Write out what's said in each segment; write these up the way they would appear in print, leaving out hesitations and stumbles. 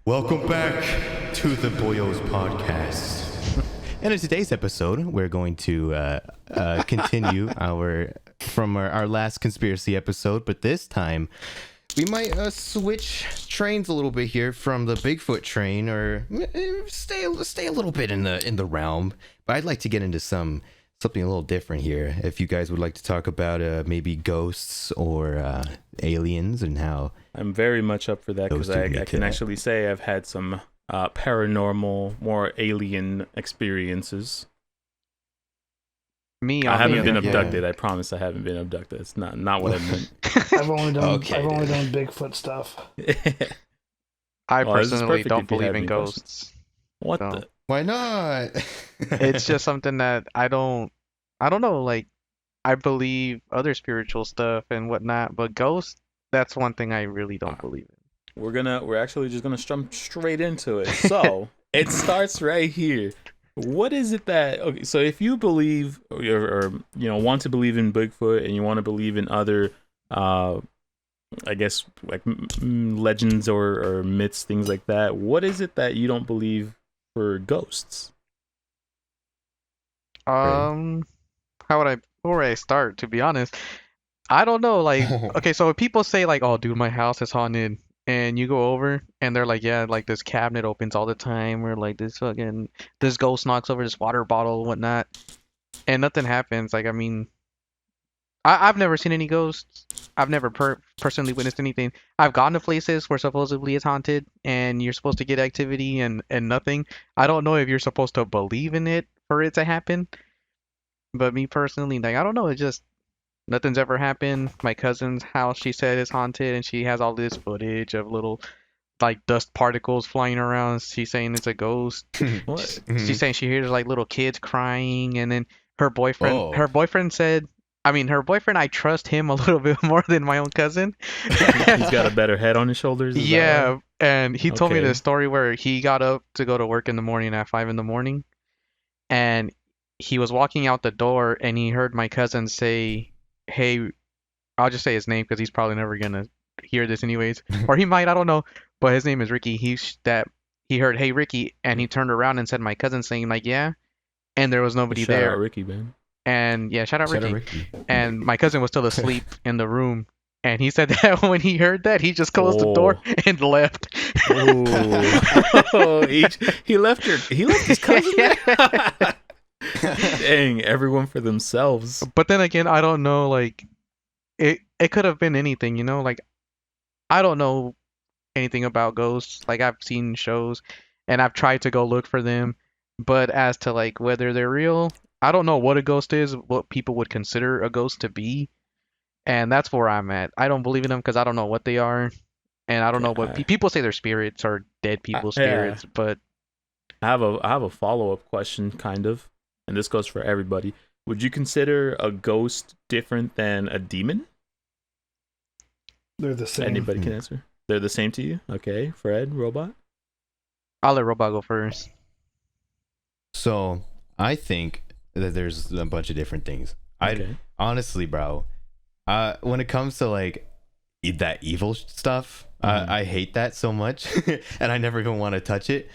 Welcome back to the BoyoZ podcast. And in today's episode, we're going to continue our last conspiracy episode, but this time we might switch trains a little bit here from the Bigfoot train, or stay a little bit in the realm. But I'd like to get into something a little different here. If you guys would like to talk about maybe ghosts or aliens and how. I'm very much up for that because I can actually say I've had some paranormal, more alien experiences. I haven't been abducted. I promise I haven't been abducted. It's not what I meant. I've only done Bigfoot stuff. I personally don't believe in ghosts. What so. the? Why not? It's just something that I don't know. Like, I believe other spiritual stuff and whatnot, but ghosts, that's one thing I really don't believe in. We're actually just gonna jump straight into it. So it starts right here. What is it that? Okay, so if you believe or want to believe in Bigfoot and you want to believe in other, I guess like legends or myths, things like that. What is it that you don't believe for ghosts? Where would I start? To be honest, I don't know. Like, okay, so if people say like, "Oh, dude, my house is haunted," and you go over and they're like, "Yeah, like this cabinet opens all the time," or like this ghost knocks over this water bottle and whatnot, and nothing happens. Like, I mean, I've never seen any ghosts. I've never personally witnessed anything. I've gone to places where supposedly it's haunted and you're supposed to get activity and nothing. I don't know if you're supposed to believe in it for it to happen. But me personally, like, I don't know. It just, nothing's ever happened. My cousin's house, she said, is haunted, and she has all this footage of little, like, dust particles flying around. She's saying it's a ghost. What? She's saying she hears, like, little kids crying, and then her boyfriend said, I trust him a little bit more than my own cousin. He's got a better head on his shoulders. Yeah, right? And he told me this story where he got up to go to work in the morning at 5 a.m, and he was walking out the door and he heard my cousin say, "Hey," I'll just say his name because he's probably never gonna hear this anyways, or he might, I don't know, but his name is Ricky. He heard, "Hey, Ricky," and he turned around and said my cousin saying like, "Yeah," and there was nobody there. Shout out Ricky, man. And yeah, shout out Ricky. And my cousin was still asleep in the room. And he said that when he heard that, he just closed the door and left. He left his cousin there? Dang, everyone for themselves. But then again, I don't know, like, it could have been anything, like, I don't know anything about ghosts. Like, I've seen shows and I've tried to go look for them, but as to like whether they're real, I don't know what a ghost is, what people would consider a ghost to be, and that's where I'm at. I don't believe in them because I don't know what they are, and I don't know what people say they're spirits or dead people's spirits. But I have a follow-up question, kind of, and this goes for everybody. Would you consider a ghost different than a demon? They're the same. Anybody can answer. They're the same to you? Okay, Fred, Robot? I'll let Robot go first. So, I think that there's a bunch of different things. Okay. Honestly, bro, when it comes to like that evil stuff, I hate that so much, and I never even want to touch it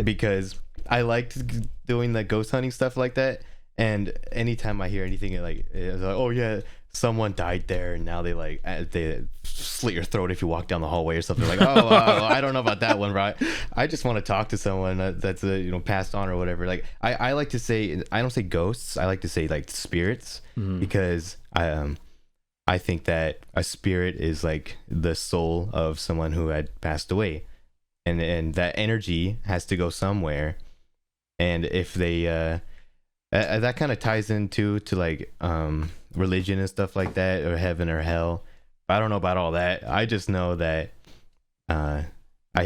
because I liked doing the ghost hunting stuff like that. And anytime I hear anything like, it's like, oh yeah, someone died there, and now they slit your throat if you walk down the hallway or something. Like, I don't know about that one, right? I just want to talk to someone that's passed on or whatever. Like, I like to say, I don't say ghosts, I like to say like spirits, because I think that a spirit is like the soul of someone who had passed away, and that energy has to go somewhere. And if they that kind of ties into like religion and stuff like that, or heaven or hell. I don't know about all that. I just know that I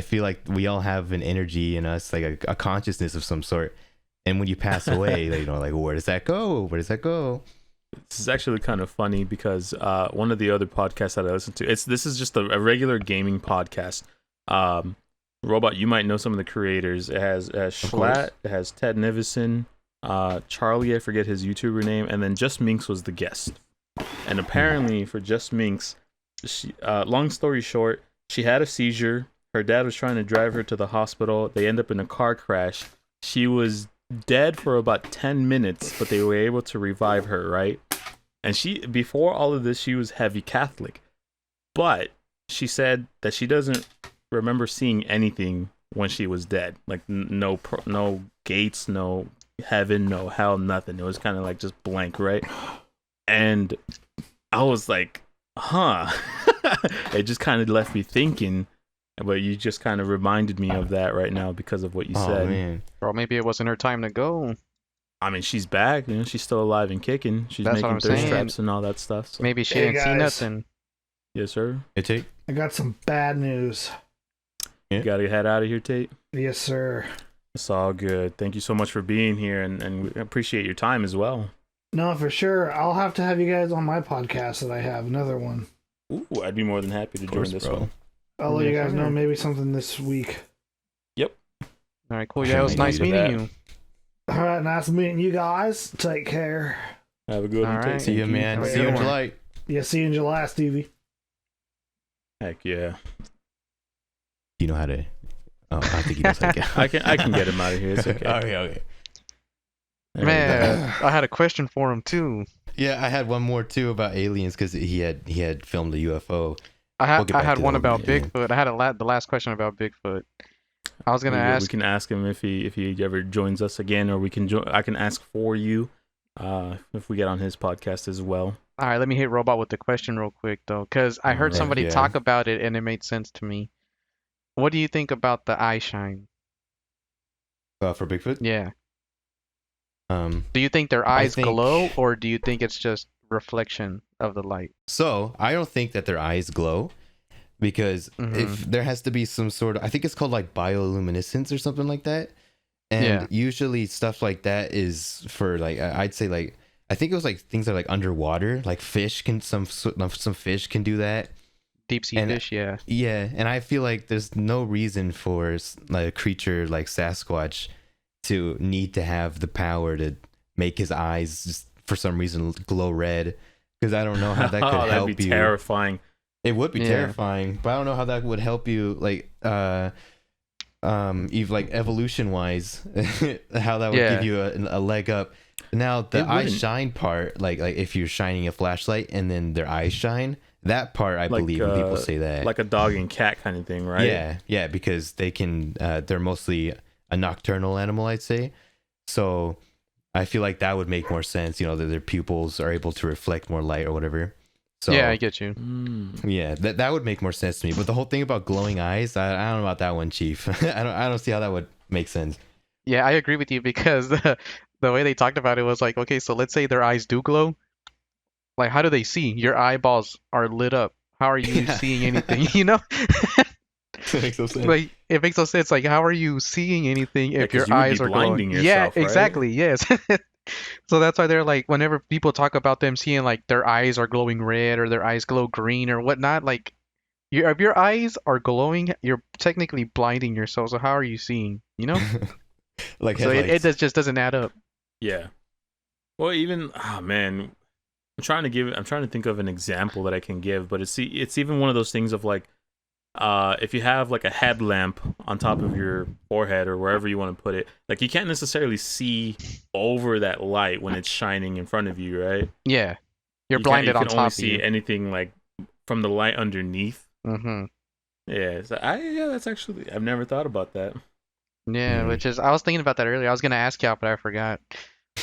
feel like we all have an energy in us, like a consciousness of some sort. And when you pass away, like, where does that go? Where does that go? This is actually kind of funny because one of the other podcasts that I listen to, this is just a regular gaming podcast. Robot, you might know some of the creators. It has Schlatt, it has Ted Nivison, Charlie, I forget his YouTuber name, and then Just Minx was the guest. And apparently for Just Minx, she, long story short, she had a seizure her dad was trying to drive her to the hospital. They end up in a car crash. She was dead for about 10 minutes, but they were able to revive her, right? And before all of this, she was heavy Catholic. But she said that she doesn't remember seeing anything when she was dead. Like no gates, no heaven, no hell, nothing. It was kind of like just blank, right? And I was like, huh. It just kind of left me thinking. But you just kind of reminded me of that right now because of what you said. Man. Or maybe it wasn't her time to go. I mean, she's back. You know, she's still alive and kicking. She's That's what making I'm thirst saying. traps and all that stuff. So. Maybe she Hey, didn't see guys. nothing. Yes, sir. Hey, Tate. I got some bad news. You gotta head out of here, Tate. Yes, sir. It's all good. Thank you so much for being here, and we appreciate your time as well. No, for sure. I'll have to have you guys on my podcast that I have, another one. Ooh, I'd be more than happy to join this one. I'll let you Yes, guys sir. know maybe something this week. All right, cool. Yeah, it was nice Appreciate meeting that. you. All right, nice meeting you guys. Take care. Have a good All one, Tate. right. See you, Thank man. Have a See you good in one. July. Yeah, see you in July, Stevie. Heck yeah. You know how to. Oh, I think he knows how to get. I can get him out of here. It's okay. Okay. There we go. Man, I had a question for him too. Yeah, I had one more too about aliens because he had filmed a UFO. I We'll had get back to one that about one, yeah. Bigfoot. I had the last question about Bigfoot. I was gonna we ask. can ask him if he ever joins us again, or we can I can ask for you if we get on his podcast as well. All right, let me hit Robot with the question real quick though, because I heard Alright, somebody yeah. talk about it and it made sense to me. What do you think about the eye shine? For Bigfoot. Yeah. Um. Do you think their eyes think- glow, or do you think it's just reflection of the light? So I don't think that their eyes glow, because if there has to be some sort of, I think it's called like bioluminescence or something like that. And Yeah. usually stuff like that is for like I'd say like I think it was like things that are like underwater, like fish can some fish can do that. Deep sea And- fish, yeah. Yeah, and I feel like there's no reason for like a creature like Sasquatch to need to have the power to make his eyes just for some reason glow red, because I don't know how that could That'd help be you. terrifying. It would be Yeah. terrifying, but I don't know how that would help you, like like evolution wise, how that would Yeah. give you a leg up. Now the It eye wouldn't. shine part, like if you're shining a flashlight and then their eyes shine, that part I Like, believe when people say that. Like a dog and cat kind of thing, right? Yeah, because they can. They're mostly a nocturnal animal, I'd say. So I feel like that would make more sense. You know, that their pupils are able to reflect more light or whatever. So Yeah, I get you. yeah, that would make more sense to me. But the whole thing about glowing eyes, I don't know about that one, Chief. I don't see how that would make sense. Yeah, I agree with you because the way they talked about it was like, okay, so let's say their eyes do glow. Like, how do they see? Your eyeballs are lit up. How are you Yeah. seeing anything? You know? That makes no sense. Like, it makes no sense. Like, how are you seeing anything Yeah, if 'cause your you would be eyes are blinding glowing? yourself, Yeah, right? exactly. Yes. So that's why they're like, whenever people talk about them seeing like their eyes are glowing red or their eyes glow green or whatnot, like, if your eyes are glowing, you're technically blinding yourself. So how are you seeing? You know? Like So headlights. just doesn't add up. Yeah. Well, even man, I'm trying to think of an example that I can give, but it's even one of those things of like, if you have like a headlamp on top of your forehead or wherever you want to put it, like you can't necessarily see over that light when it's shining in front of you, right? Yeah. You're You blinded on can only top of see you. anything like from the light underneath. Mm-hmm. Yeah, so that's actually, I've never thought about that. Yeah, Mhm. which is, I was thinking about that earlier. I was gonna ask y'all, but I forgot.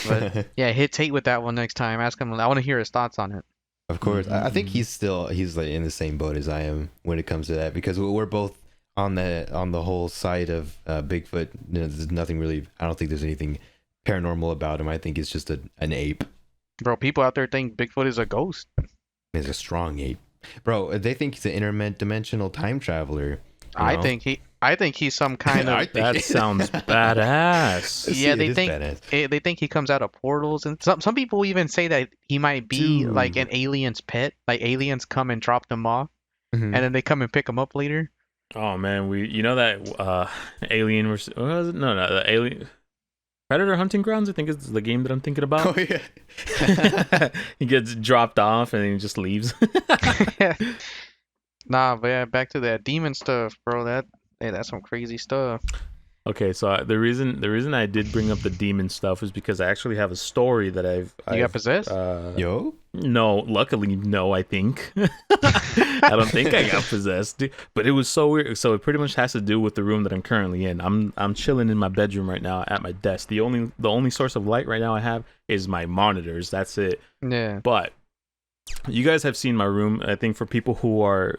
But yeah, hit Tate with that one next time. Ask him. I want to hear his thoughts on it. Of course, I think Mhm. he's like in the same boat as I am when it comes to that, because we're both on the whole side of Bigfoot. You know, there's nothing really. I don't think there's anything paranormal about him. I think it's just an ape. Bro, people out there think Bigfoot is a ghost. He's a strong ape, bro. They think he's an interdimensional time traveler. you I know? think he's some kind I of. think- That sounds badass. Yeah, It they is think badass. they think he comes out of portals, and some people even say that he might be like Dude. an alien's pet. Like aliens come and drop them off, Mhm. and then they come and pick him up later. Oh man, you know that Alien versus what was it? No, the Alien Predator Hunting Grounds. I think is the game that I'm thinking about. Oh yeah. He gets dropped off and then he just leaves. Nah, but yeah, back to that demon stuff, bro. Hey, that's some crazy stuff. Okay, so the reason I did bring up the demon stuff is because I actually have a story that You got possessed? Yo? No, luckily no, I think. I don't think I got possessed, but it was so weird. So it pretty much has to do with the room that I'm currently in. I'm chilling in my bedroom right now at my desk. The only source of light right now I have is my monitors. That's it. Yeah. But you guys have seen my room. I think for people who are,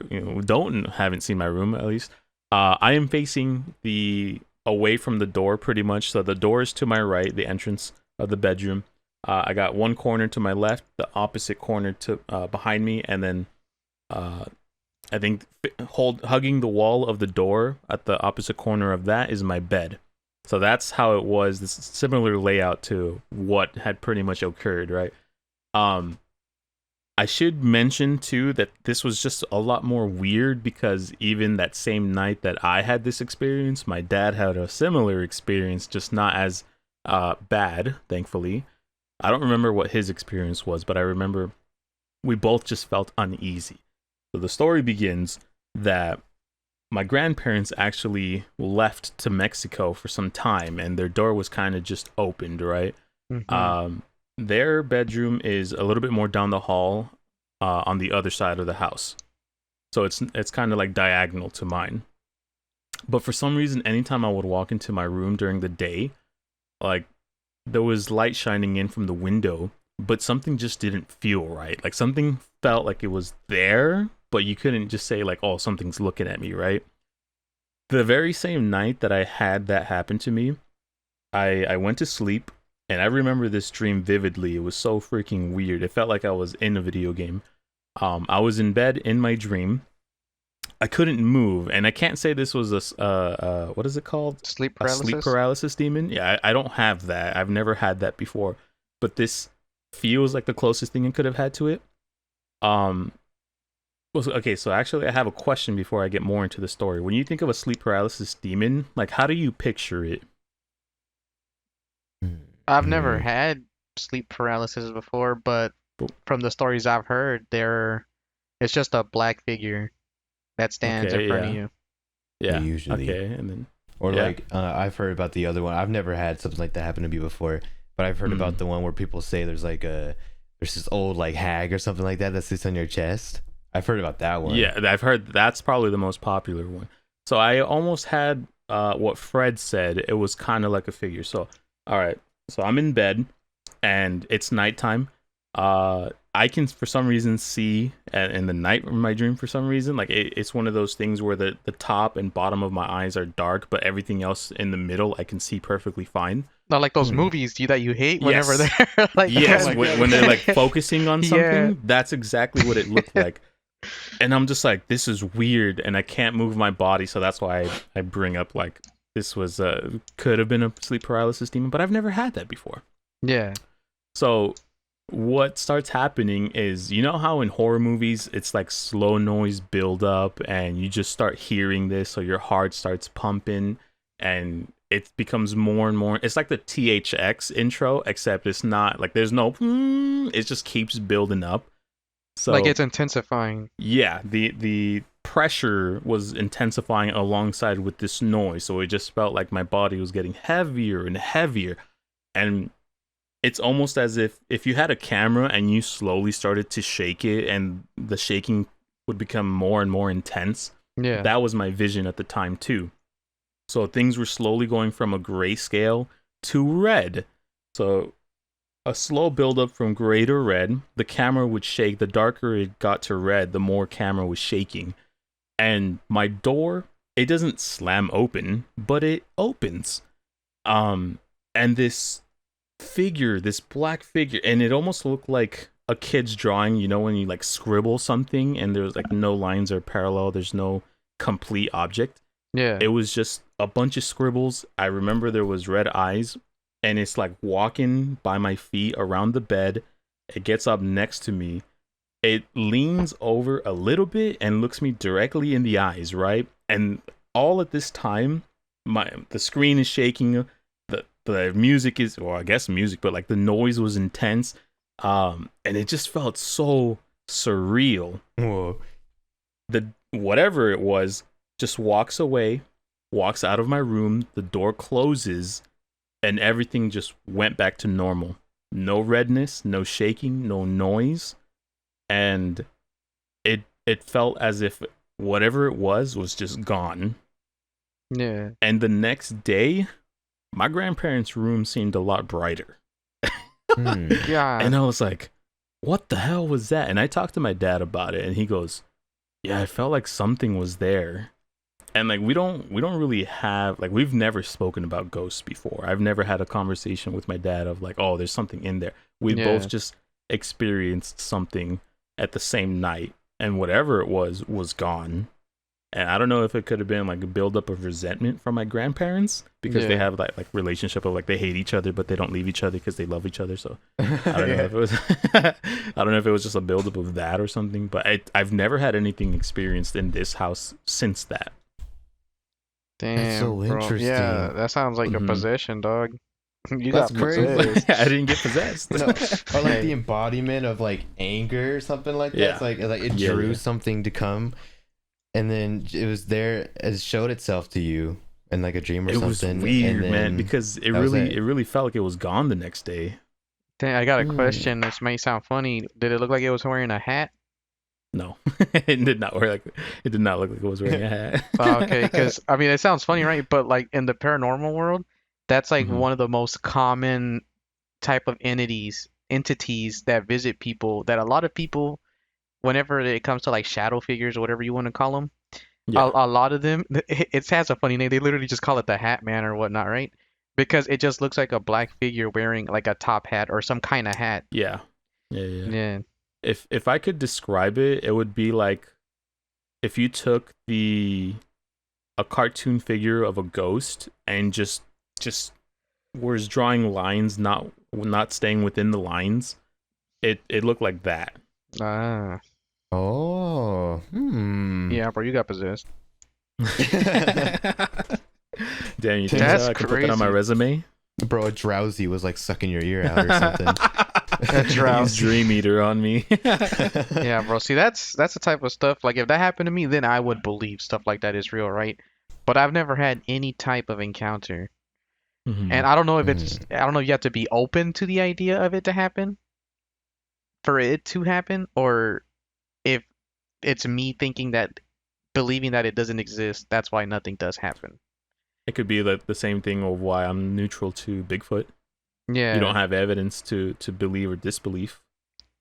haven't seen my room at least, I am facing the away from the door pretty much. So the door is to my right, the entrance of the bedroom. I got one corner to my left, the opposite corner to behind me, and then I think hugging the wall of the door at the opposite corner of that is my bed. So that's how it was. This similar layout to what had pretty much occurred, right? I should mention too that this was just a lot more weird because even that same night that I had this experience, my dad had a similar experience, just not as bad, thankfully. I don't remember what his experience was, but I remember we both just felt uneasy. So the story begins that my grandparents actually left to Mexico for some time and their door was kind of just opened, right? Mm-hmm. Their bedroom is a little bit more down the hall on the other side of the house. So it's kind of like diagonal to mine. But for some reason, anytime I would walk into my room during the day, like there was light shining in from the window, but something just didn't feel right. Like something felt like it was there, but you couldn't just say like, oh, something's looking at me, right? The very same night that I had that happen to me, I went to sleep. And I remember this dream vividly. It was so freaking weird. It felt like I was in a video game. I was in bed in my dream. I couldn't move, and I can't say this was a what is it called? Sleep A paralysis? sleep paralysis demon. Yeah, I don't have that. I've never had that before, but this feels like the closest thing I could have had to it. Okay, so actually, I have a question before I get more into the story. When you think of a sleep paralysis demon, like how do you picture it? I've never had sleep paralysis before, but from the stories I've heard, it's just a black figure that stands in front of you. Yeah. Usually. Okay, and then Or like I've heard about the other one. I've never had something like that happen to me before, but I've heard about the one where people say there's this old like hag or something like that that sits on your chest. I've heard about that one. Yeah, I've heard that's probably the most popular one. So I almost had what Fred said. It was kind of like a figure. So all right. So I'm in bed and it's nighttime. I can for some reason see in the night in my dream for some reason. Like it's one of those things where the top and bottom of my eyes are dark, but everything else in the middle I can see perfectly fine. Not like those movies that you hate whenever Yes. they're like Yes, Oh my God. when they're like focusing on something, Yeah. that's exactly what it looked like. And I'm just like, this is weird, and I can't move my body, so that's why I bring up like this was could have been a sleep paralysis demon, but I've never had that before. Yeah. So what starts happening is, you know how in horror movies it's like slow noise build up and you just start hearing this, so your heart starts pumping and it becomes more and more. It's like the THX intro, except it's not like there's no it just keeps building up. So Like it's intensifying. yeah, the pressure was intensifying alongside with this noise, so it just felt like my body was getting heavier and heavier. And it's almost as if you had a camera and you slowly started to shake it and the shaking would become more and more intense. Yeah. That was my vision at the time too. So things were slowly going from a grayscale to red. So a slow buildup from gray to red. The camera would shake. The darker it got to red, the more camera was shaking. And my door, it doesn't slam open, but it opens. And this figure, this black figure, and it almost looked like a kid's drawing, you know, when you like scribble something and there's like no lines are parallel, there's no complete object. Yeah. It was just a bunch of scribbles. I remember there was red eyes, and it's like walking by my feet around the bed. It gets up next to me. It leans over a little bit and looks me directly in the eyes, right? And all at this time, the screen is shaking. The music is, well, I guess music, but like the noise was intense. And it just felt so surreal. Whoa. The whatever it was just walks away, walks out of my room, the door closes, and everything just went back to normal. No redness, no shaking, no noise, and it felt as if whatever it was just gone. Yeah. And the next day, my grandparents' room seemed a lot brighter. Yeah. And I was like, what the hell was that? And I talked to my dad about it, and he goes, yeah, I felt like something was there. And like we don't really have, like, we've never spoken about ghosts before. I've never had a conversation with my dad of like, oh, there's something in there. We both just experienced something at the same night, and whatever it was gone. And I don't know if it could have been like a buildup of resentment from my grandparents because they have like relationship of like they hate each other but they don't leave each other because they love each other. So I don't know if it was I don't know if it was just a buildup of that or something. But I've never had anything experienced in this house since that. Damn, That's so bro. interesting. Yeah, that sounds like a possession, dog. You That's got crazy. possessed. I didn't get possessed. No, or like the embodiment of like anger or something like that. Yeah. It's like it drew something to come, and then it was there. It showed itself to you in like a dream or something. It was weird, and man, because it really felt like it was gone the next day. Dang, I got a question. This may sound funny. Did it look like it was wearing a hat? No, it did not look like it was wearing a hat. Oh, okay, because I mean, it sounds funny, right? But like in the paranormal world, that's like one of the most common type of entities that visit people. That a lot of people, whenever it comes to like shadow figures or whatever you want to call them, a lot of them, it has a funny name. They literally just call it the Hat Man or whatnot, right? Because it just looks like a black figure wearing like a top hat or some kind of hat. Yeah. Yeah. If I could describe it, it would be like if you took a cartoon figure of a ghost and just was drawing lines, not staying within the lines. It looked like that. Ah. Oh. Yeah, bro, you got possessed. Damn, you think That's so? I could put that crazy. on my resume? Bro, a drowsy was like sucking your ear out or something. A drowsy. He's Dream Eater on me. Yeah, bro. See, that's the type of stuff. Like, if that happened to me, then I would believe stuff like that is real, right? But I've never had any type of encounter, Mhm. and I don't know if I don't know if you have to be open to the idea of it to happen, for it to happen, or if it's me believing that it doesn't exist. That's why nothing does happen. It could be like the same thing of why I'm neutral to Bigfoot. Yeah. You don't have evidence to believe or disbelieve.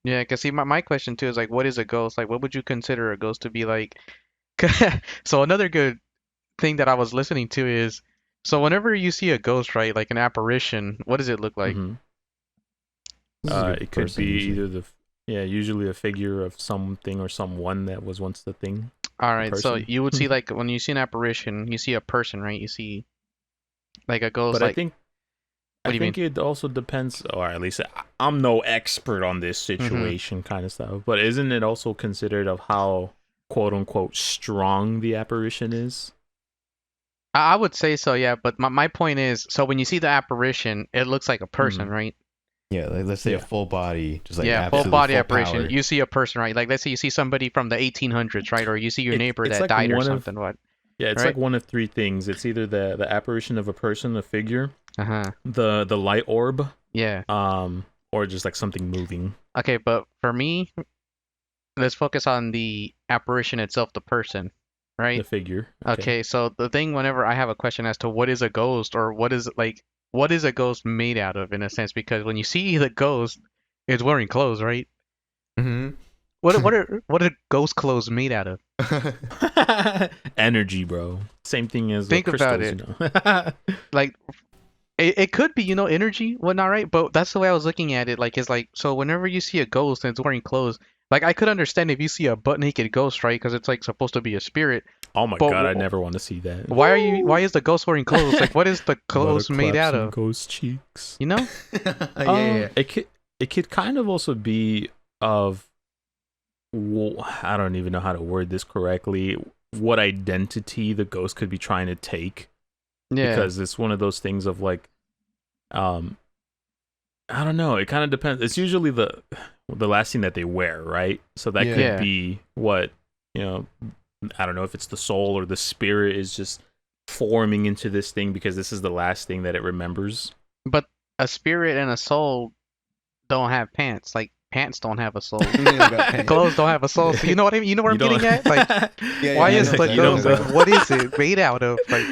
Yeah, because see, my question too is like, what is a ghost? Like, what would you consider a ghost to be like? So another good thing that I was listening to is, so whenever you see a ghost, right, like an apparition, what does it look like? Mhm. This is a good It could person, be usually. usually a figure of something or someone that was once the thing. All right, so person. you would see like when you see an apparition, you see a person, right? You see like a ghost. But Like, I think what do you think it also depends, or at least I'm no expert on this situation kind of stuff. But isn't it also considered of how quote unquote strong the apparition is? I would say so, yeah. But my point is, so when you see the apparition, it looks like a person, right? Yeah, like let's say a full body, just like Yeah, full absolute body full apparition. power. You see a person, right? Like, let's say you see somebody from the 1800s, right? Or you see your neighbor it's that like died or one of- something. What? Yeah, it's Right? like one of three things. It's either the apparition of a person, a figure, Uh-huh. the light orb, Yeah. or just like something moving. Okay, but for me, let's focus on the apparition itself, the person, right? The figure. Okay, so the thing, whenever I have a question as to what is a ghost, or what is a ghost made out of, in a sense, because when you see the ghost, it's wearing clothes, right? Mm-hmm. What are ghost clothes made out of? Energy, bro. Same thing as Think about crystals, it. you know? Like, it could be, energy, whatnot, right? But that's the way I was looking at it. Like, it's like, so whenever you see a ghost and it's wearing clothes, like, I could understand if you see a butt naked ghost, right? Because it's like supposed to be a spirit. Oh my But god, I never want to see that. Why is the ghost wearing clothes? Like, what is the clothes made Butterclaps out and of? ghost cheeks. You know? Yeah. It could kind of also be of, I don't even know how to word this correctly, what identity the ghost could be trying to take. Yeah. Because it's one of those things of like, I don't know. It kind of depends. It's usually the last thing that they wear, right? So that could Yeah. be what, I don't know if it's the soul or the spirit is just forming into this thing because this is the last thing that it remembers. But a spirit and a soul don't have pants. Like pants don't have a soul. Clothes don't have a soul. So you know what I mean? You know where I'm getting at? Like, why is the ghost? Like, what is it made out of? Like,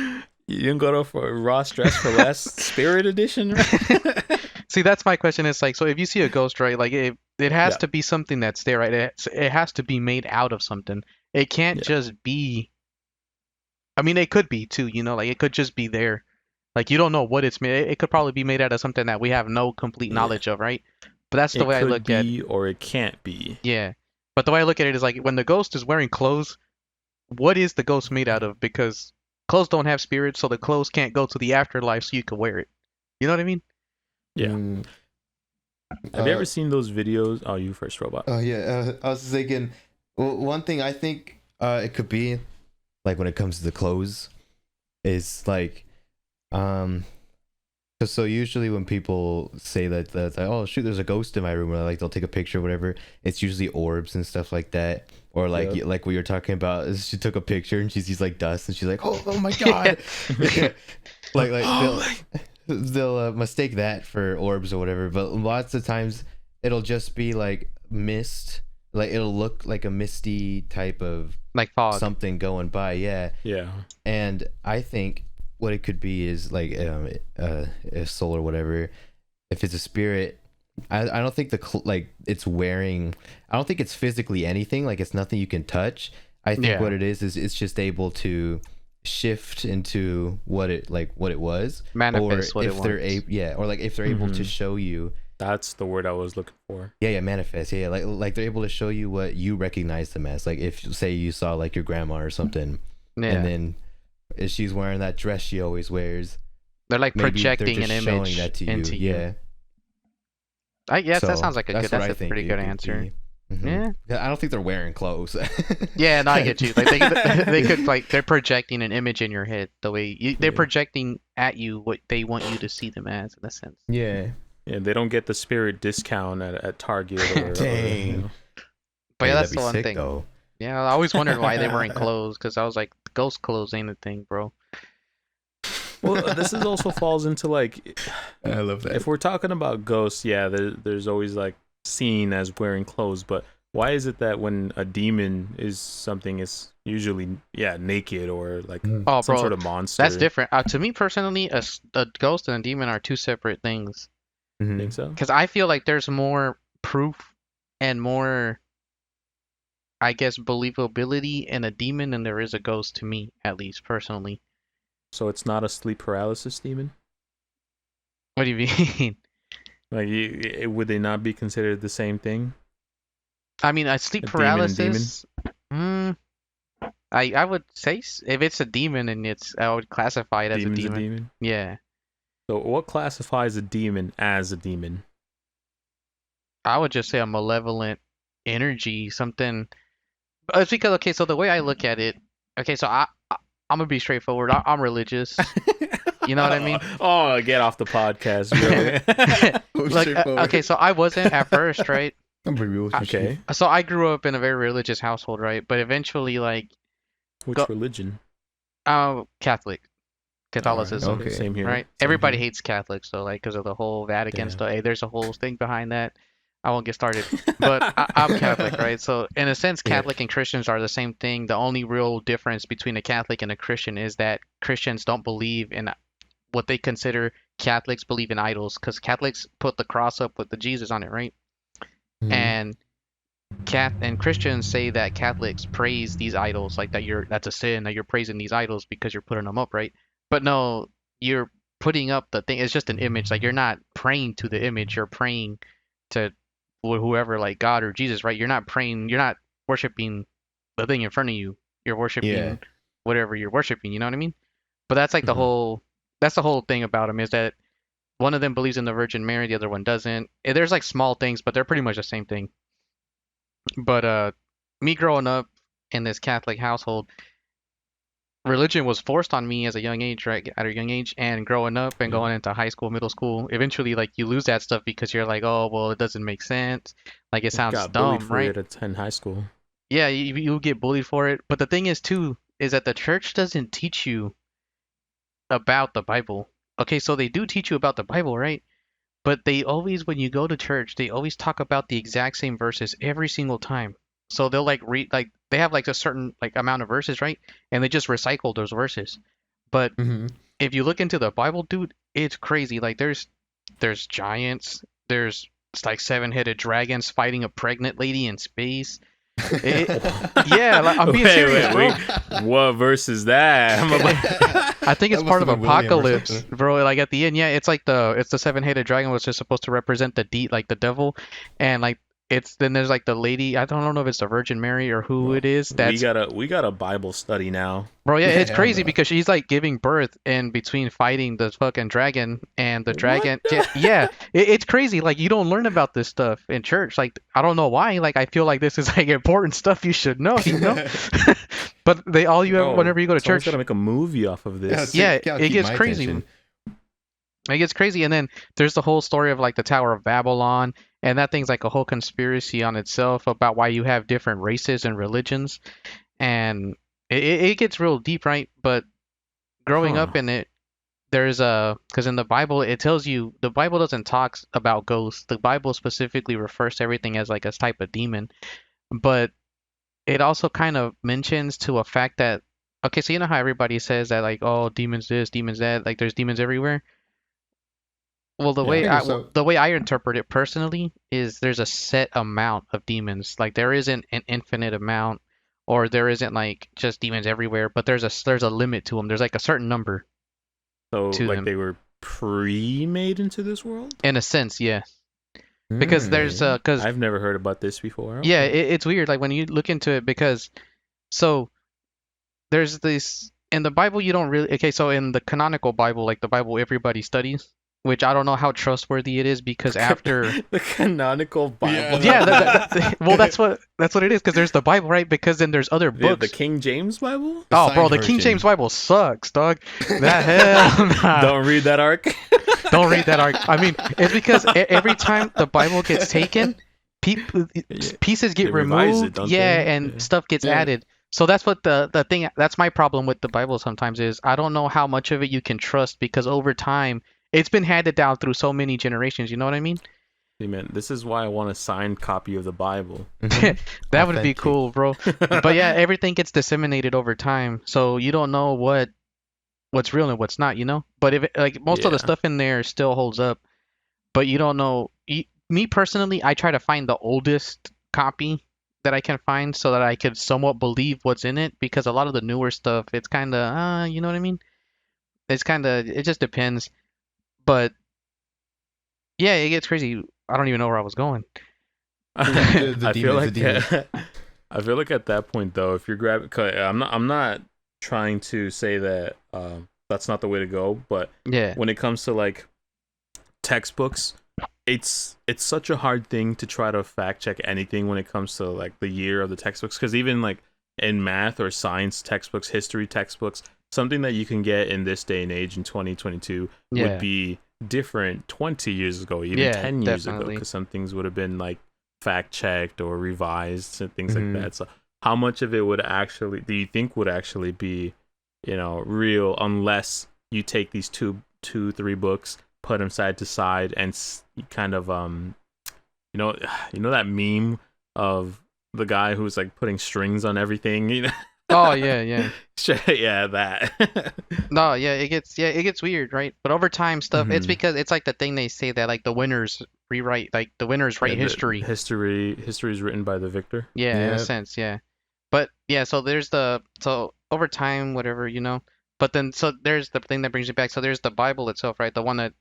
you didn't go to for Ross Dress for Less Spirit Edition, right? see, that's my question. It's like, so if you see a ghost, right? Like, it has to be something that's there, right? It has to be made out of something. It can't just be. I mean, it could be too. You know, like it could just be there. Like you don't know what it's made. It could probably be made out of something that we have no complete knowledge of, right? But that's the way I look at it. Or it can't be. Yeah. But the way I look at it is like when the ghost is wearing clothes, what is the ghost made out of? Because clothes don't have spirits, so the clothes can't go to the afterlife so you can wear it. You know what I mean? Yeah. Have you ever seen those videos? Oh, you first, Robot. Oh, yeah. I was thinking, well, one thing I think it could be, like when it comes to the clothes, is like, so usually when people say that, like, oh shoot, there's a ghost in my room, or like they'll take a picture or whatever, it's usually orbs and stuff like that, or like like what you're talking about is she took a picture and she sees like dust and she's like, oh my god. They'll mistake that for orbs or whatever, but lots of times it'll just be like mist, like it'll look like a misty type of like fog, something going by. Yeah. And I think what it could be is like a soul or whatever. If it's a spirit, I don't think like it's wearing. I don't think it's physically anything. Like it's nothing you can touch. I think what it is it's just able to shift into what it was, manifest or what if it they're wants. or like if they're able to show you. That's the word I was looking for. Yeah, manifest. Yeah, like they're able to show you what you recognize them as. Like if say you saw like your grandma or something, and then if she's wearing that dress she always wears, they're like projecting an image that to into you. Yeah. I guess that sounds like that's a pretty good answer. Yeah. I don't think they're wearing clothes. Yeah, no, I get you. Like they could like they're projecting an image in your head the way they're projecting at you what they want you to see them as in a sense. Yeah. Yeah, they don't get the spirit discount at Target or dang. You know. But yeah, that's the one sick, thing. Though. Yeah, I always wondered why they weren't clothes because I was like, ghost clothes ain't a thing, bro. Well, this is also falls into like, I love that. If we're talking about ghosts, yeah, there's always like seen as wearing clothes, but why is it that when a demon is something is usually naked or like some sort of monster? That's different. To me personally, a ghost and a demon are two separate things. Think so? Because I feel like there's more proof and more, I guess, believability in a demon than there is a ghost to me, at least personally. So it's not a sleep paralysis demon? What do you mean? Like, would they not be considered the same thing? I mean, a sleep paralysis. I would say if it's a demon and I would classify it as a demon. Yeah. So what classifies a demon as a demon? I would just say a malevolent energy, something. It's because so the way I look at it, so I'm gonna be straightforward. I'm religious. You know what I mean? Oh, get off the podcast, bro. So I wasn't at first, right? I'm pretty real. Okay. So I grew up in a very religious household, right? But eventually, like, which religion? Catholicism. Okay. Same here. Right? Everybody hates Catholics, so like because of the whole Vatican stuff. Hey, there's a whole thing behind that. I won't get started. But I'm Catholic, right? So in a sense, Catholic and Christians are the same thing. The only real difference between a Catholic and a Christian is that Christians don't believe in what they consider Catholics believe in idols, because Catholics put the cross up with the Jesus on it, right? And Christians say that Catholics praise these idols, like that's a sin, that you're praising these idols because you're putting them up, right? But no, you're putting up the thing. It's just an image. Like you're not praying to the image. You're praying to whoever, like God or Jesus, right? You're not praying. You're not worshiping the thing in front of you. You're worshiping whatever you're worshiping. You know what I mean? But that's like the whole. That's the whole thing about them, is that one of them believes in the Virgin Mary, the other one doesn't. There's like small things, but they're pretty much the same thing. But me growing up in this Catholic household, religion was forced on me as a young age, right? At a young age, and growing up and going into high school, middle school, eventually like you lose that stuff because you're like, oh well, it doesn't make sense. Like it sounds dumb, right? In high school. Yeah, you get bullied for it. But the thing is too, is that the church doesn't teach you about the Bible. Okay, so they do teach you about the Bible, right? But they always, when you go to church, they always talk about the exact same verses every single time. So they'll like read, like they have like a certain like amount of verses, right? And they just recycle those verses. But Hmm. if you look into the Bible, dude, it's crazy. Like there's giants, there's like seven-headed dragons fighting a pregnant lady in space. It, yeah, like, I'm being serious, bro. What verse is that? I think it's That part must of have been William or Apocalypse, something. bro. Like at the end, yeah, it's the seven-headed dragon, which is supposed to represent like the devil, and like it's then there's like the lady. I don't know if it's the Virgin Mary or who Bro, it is. we That's got a Bible study now. bro. Yeah, it's yeah, crazy bro. because she's like giving birth in between fighting the fucking dragon and the What? dragon. Yeah, yeah, it's crazy. Like you don't learn about this stuff in church. Like I don't know why. Like I feel like this is like important stuff you should know. You know. But they all you ever Bro, whenever you go to someone's church. gotta make a movie off of Yeah, this. see, Yeah, gotta it keep gets my crazy. attention. It gets crazy, and then there's the whole story of like the Tower of Babylon, and that thing's like a whole conspiracy on itself about why you have different races and religions, and it gets real deep, right? But growing Huh. up in it, there's a because in the Bible it tells you the Bible doesn't talk about ghosts. The Bible specifically refers to everything as like a type of demon, but it also kind of mentions to a fact that okay, so you know how everybody says that like oh demons this, demons that, like there's demons everywhere. Well, Yeah. Yeah, so the way I interpret it personally is there's a set amount of demons. Like there isn't an infinite amount, or there isn't like just demons everywhere. But there's a limit to them. There's like a certain number So to like them. they were pre-made into this world? In a sense, yeah. Because there's mm, because I've never heard about this before. yeah, Okay. it's weird. Like when you look into it, because so there's this in the Bible you don't really okay. So in the canonical Bible, like the Bible everybody studies, which I don't know how trustworthy it is because after the canonical Bible. yeah, well, that's what it is because there's the Bible, right? Because then there's other the books. King James Bible? the Oh, bro, signed the King version. James Bible sucks, dog. That hell, nah. Don't read that arc. Don't read that arc. I mean, it's because every time the Bible gets taken, pieces They get revise it, removed, don't yeah, they? and Yeah. stuff gets Yeah. added. So that's what the thing. That's my problem with the Bible sometimes is I don't know how much of it you can trust because over time it's been handed down through so many generations. You know what I mean? See, man, this is why I want a signed copy of the Bible. Mhm. That would be Authentic. cool, bro. But yeah, everything gets disseminated over time, so you don't know what's real and what's not, you know? But if like most of the Yeah. stuff in there still holds up, but you don't know. Me personally, I try to find the oldest copy that I can find so that I could somewhat believe what's in it because a lot of the newer stuff, it's kind of, you know what I mean? It's kind of, it just depends. But yeah, it gets crazy. I don't even know where I was going. The I feel demons, the like demons. I feel like at that point though, if you're grabbing, I'm not trying to say that that's not the way to go, but Yeah. when it comes to like textbooks, it's such a hard thing to try to fact check anything when it comes to like the year of the textbooks, because even like in math or science textbooks, history textbooks, something that you can get in this day and age in 2022 Yeah. would be different 20 years ago, even Yeah, 10 years ago, definitely. because some things would have been like fact checked or revised and things Mhm. like that. So how much of it would actually do you think would actually be, real, unless you take these three books, put them side to side, and kind of you know that meme of the guy who's like putting strings on everything, Oh, yeah, yeah. yeah, that. No, yeah, it gets weird, right? But over time stuff, it's Mhm. because it's like the thing they say that like the winners rewrite, like the winners write history. History is written by the victor. Yeah, in a Yep. sense, yeah. But yeah, so there's so over time, whatever, you know. But then so there's the thing that brings you back. So there's the Bible itself, right? The one that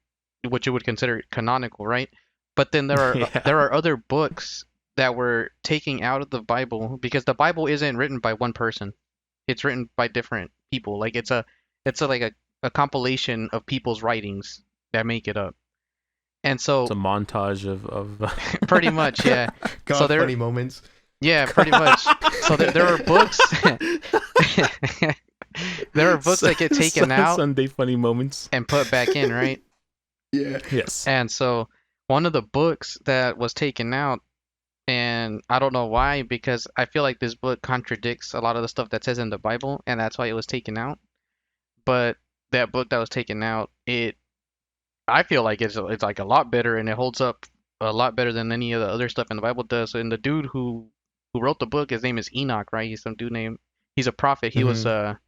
what you would consider canonical, right? But then Yeah. there are other books that were taking out of the Bible because the Bible isn't written by one person. It's written by different people. Like it's a like a compilation of people's writings that make it up. And so It's a montage of pretty much, yeah. God, So there funny moments. Yeah, pretty much. So there are books. There are books that get taken out Sunday funny moments. and put back in, right? Yeah. Yes. And so one of the books that was taken out, and I don't know why, because I feel like this book contradicts a lot of the stuff that says in the Bible, and that's why it was taken out. But that book that was taken out, I feel like it's like a lot better, and it holds up a lot better than any of the other stuff in the Bible does. And the dude who wrote the book, his name is Enoch, right? He's some dude named he's a prophet. He was Mhm.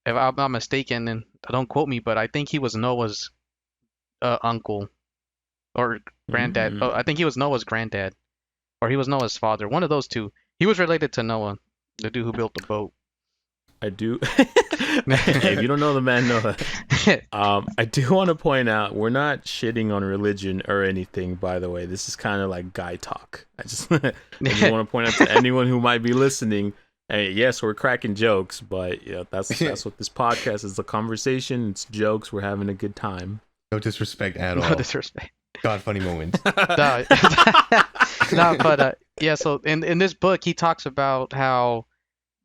if I'm not mistaken, and don't quote me, but I think he was Noah's uncle or granddad. Oh, Mm. I think he was Noah's granddad, or he was Noah's father. One of those two. He was related to Noah, the dude who built the boat. I do. If you don't know the man Noah, I do want to point out we're not shitting on religion or anything. By the way, this is kind of like guy talk. I just want to point out to anyone who might be listening. Hey, yes, we're cracking jokes, but that's what this podcast is. A conversation. It's jokes. We're having a good time. No disrespect at No all. disrespect. God, funny moments. No, no, but yeah. So in this book, he talks about how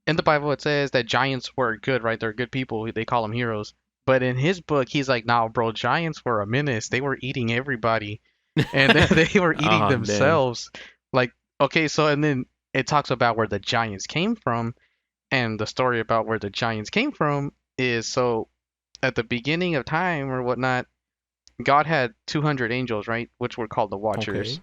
in the Bible it says that giants were good, right? They're good people. They call them heroes. But in his book, he's like, nah, bro, giants were a menace. They were eating everybody, and they were eating Oh, damn. themselves. Like, okay, so and then it talks about where the giants came from, and the story about where the giants came from is so at the beginning of time or whatnot, God had 200 angels, right, which were called the Watchers. Okay.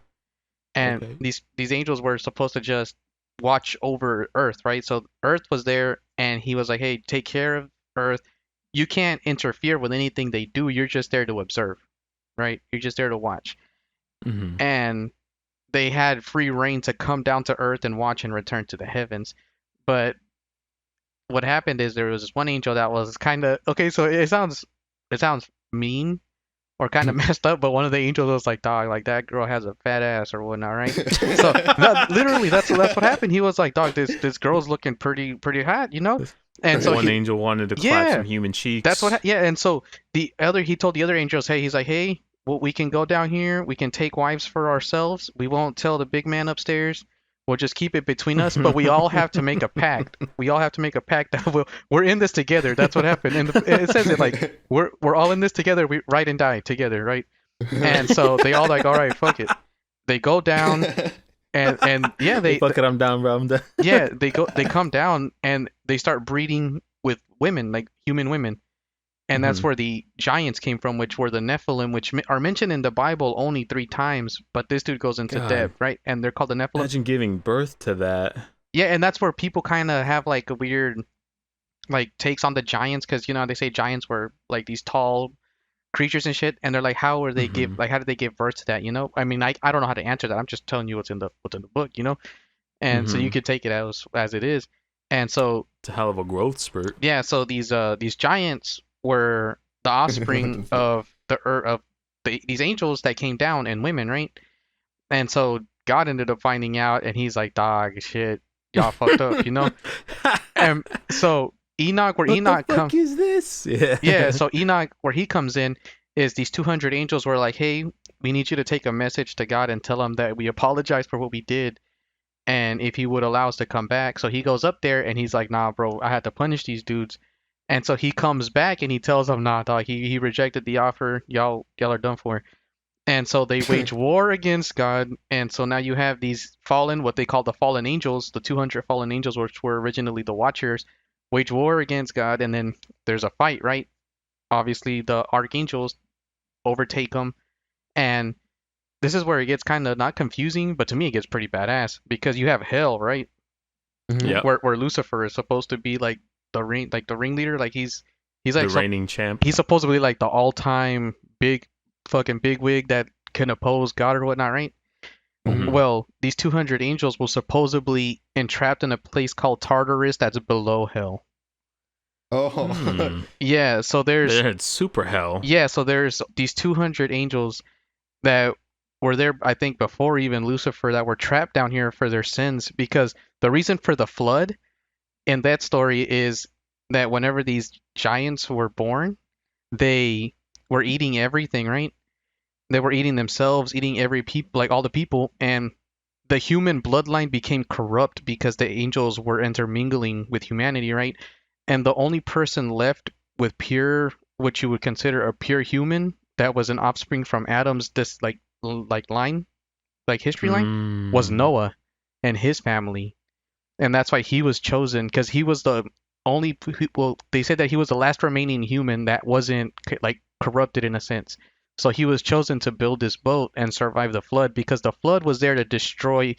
And Okay. these angels were supposed to just watch over Earth, right? So Earth was there, and he was like, "Hey, take care of Earth. You can't interfere with anything they do. You're just there to observe, right? You're just there to watch." Mm-hmm. And they had free reign to come down to Earth and watch and return to the heavens. But what happened is there was this one angel that was kind of okay. So it sounds mean or kind of messed up, but one of the angels was like, "Dog, like that girl has a fat ass or whatnot, right?" So literally, that's what happened. He was like, "Dog, this girl's looking pretty hot, you know?" And so One angel wanted to clap yeah, some human cheeks. that's what yeah. And so he told the other angels, "Hey, he's like, hey, well, we can go down here. We can take wives for ourselves. We won't tell the big man upstairs. We'll just keep it between us. But we all have to make a pact. We all have to make a pact that we're in this together." That's what happened. And it says it like we're all in this together. We ride and die together, right? And so they all like, all right, fuck it. They go down and yeah, Fuck it, I'm down, bro. I'm down. yeah, they come down and they start breeding with women, like human women. And that's Mhm. where the giants came from, which were the Nephilim, which are mentioned in the Bible only 3 times, but this dude goes into God. depth, right? And they're called the Nephilim. Imagine giving birth to that. Yeah, and that's where people kind of have like a weird like takes on the giants, because they say giants were like these tall creatures and shit, and they're like, how are they Mhm. how did they give birth to that? I mean, I don't know how to answer that. I'm just telling you what's in the book, and so you Mhm. could take it as it is. And so It's a hell of a growth spurt. yeah, so these giants were the offspring fuck? of these angels that came down and women, right? And so God ended up finding out, and he's like, dog, shit, y'all fucked up, And so Enoch, where What Enoch the fuck comes, is this? Yeah. yeah, so Enoch, where he comes in, is these 200 angels were like, hey, we need you to take a message to God and tell him that we apologize for what we did, and if he would allow us to come back. So he goes up there and he's like, nah, bro, I had to punish these dudes. And so he comes back and he tells them, nah, dog, he rejected the offer. Y'all are done for. And so they wage war against God. And so now you have these fallen, what they call the fallen angels, the 200 fallen angels, which were originally the Watchers, wage war against God. And then there's a fight, right? Obviously, the archangels overtake them. And this is where it gets kind of not confusing, but to me, it gets pretty badass because you have hell, right? Yep. Where Lucifer is supposed to be like the ringleader, like he's like The reigning champ. he's supposedly like the all-time fucking big wig that can oppose God or whatnot, right? Mhm. Well, these 200 angels were supposedly entrapped in a place called Tartarus that's below hell. Oh. Hmm. Yeah, so It's super hell. there's these 200 angels that were there, I think, before even Lucifer, that were trapped down here for their sins, because the reason for the flood in that story is that whenever these giants were born, they were eating everything, right? They were eating themselves, eating every people, like all the people, and the human bloodline became corrupt because the angels were intermingling with humanity, right? And the only person left with pure, what you would consider a pure human, that was an offspring from Adam's this like line, like history line, was Mm. Noah and his family. And that's why he was chosen, because he was the only people. They said that he was the last remaining human that wasn't like corrupted in a sense. So he was chosen to build this boat and survive the flood because the flood was there to destroy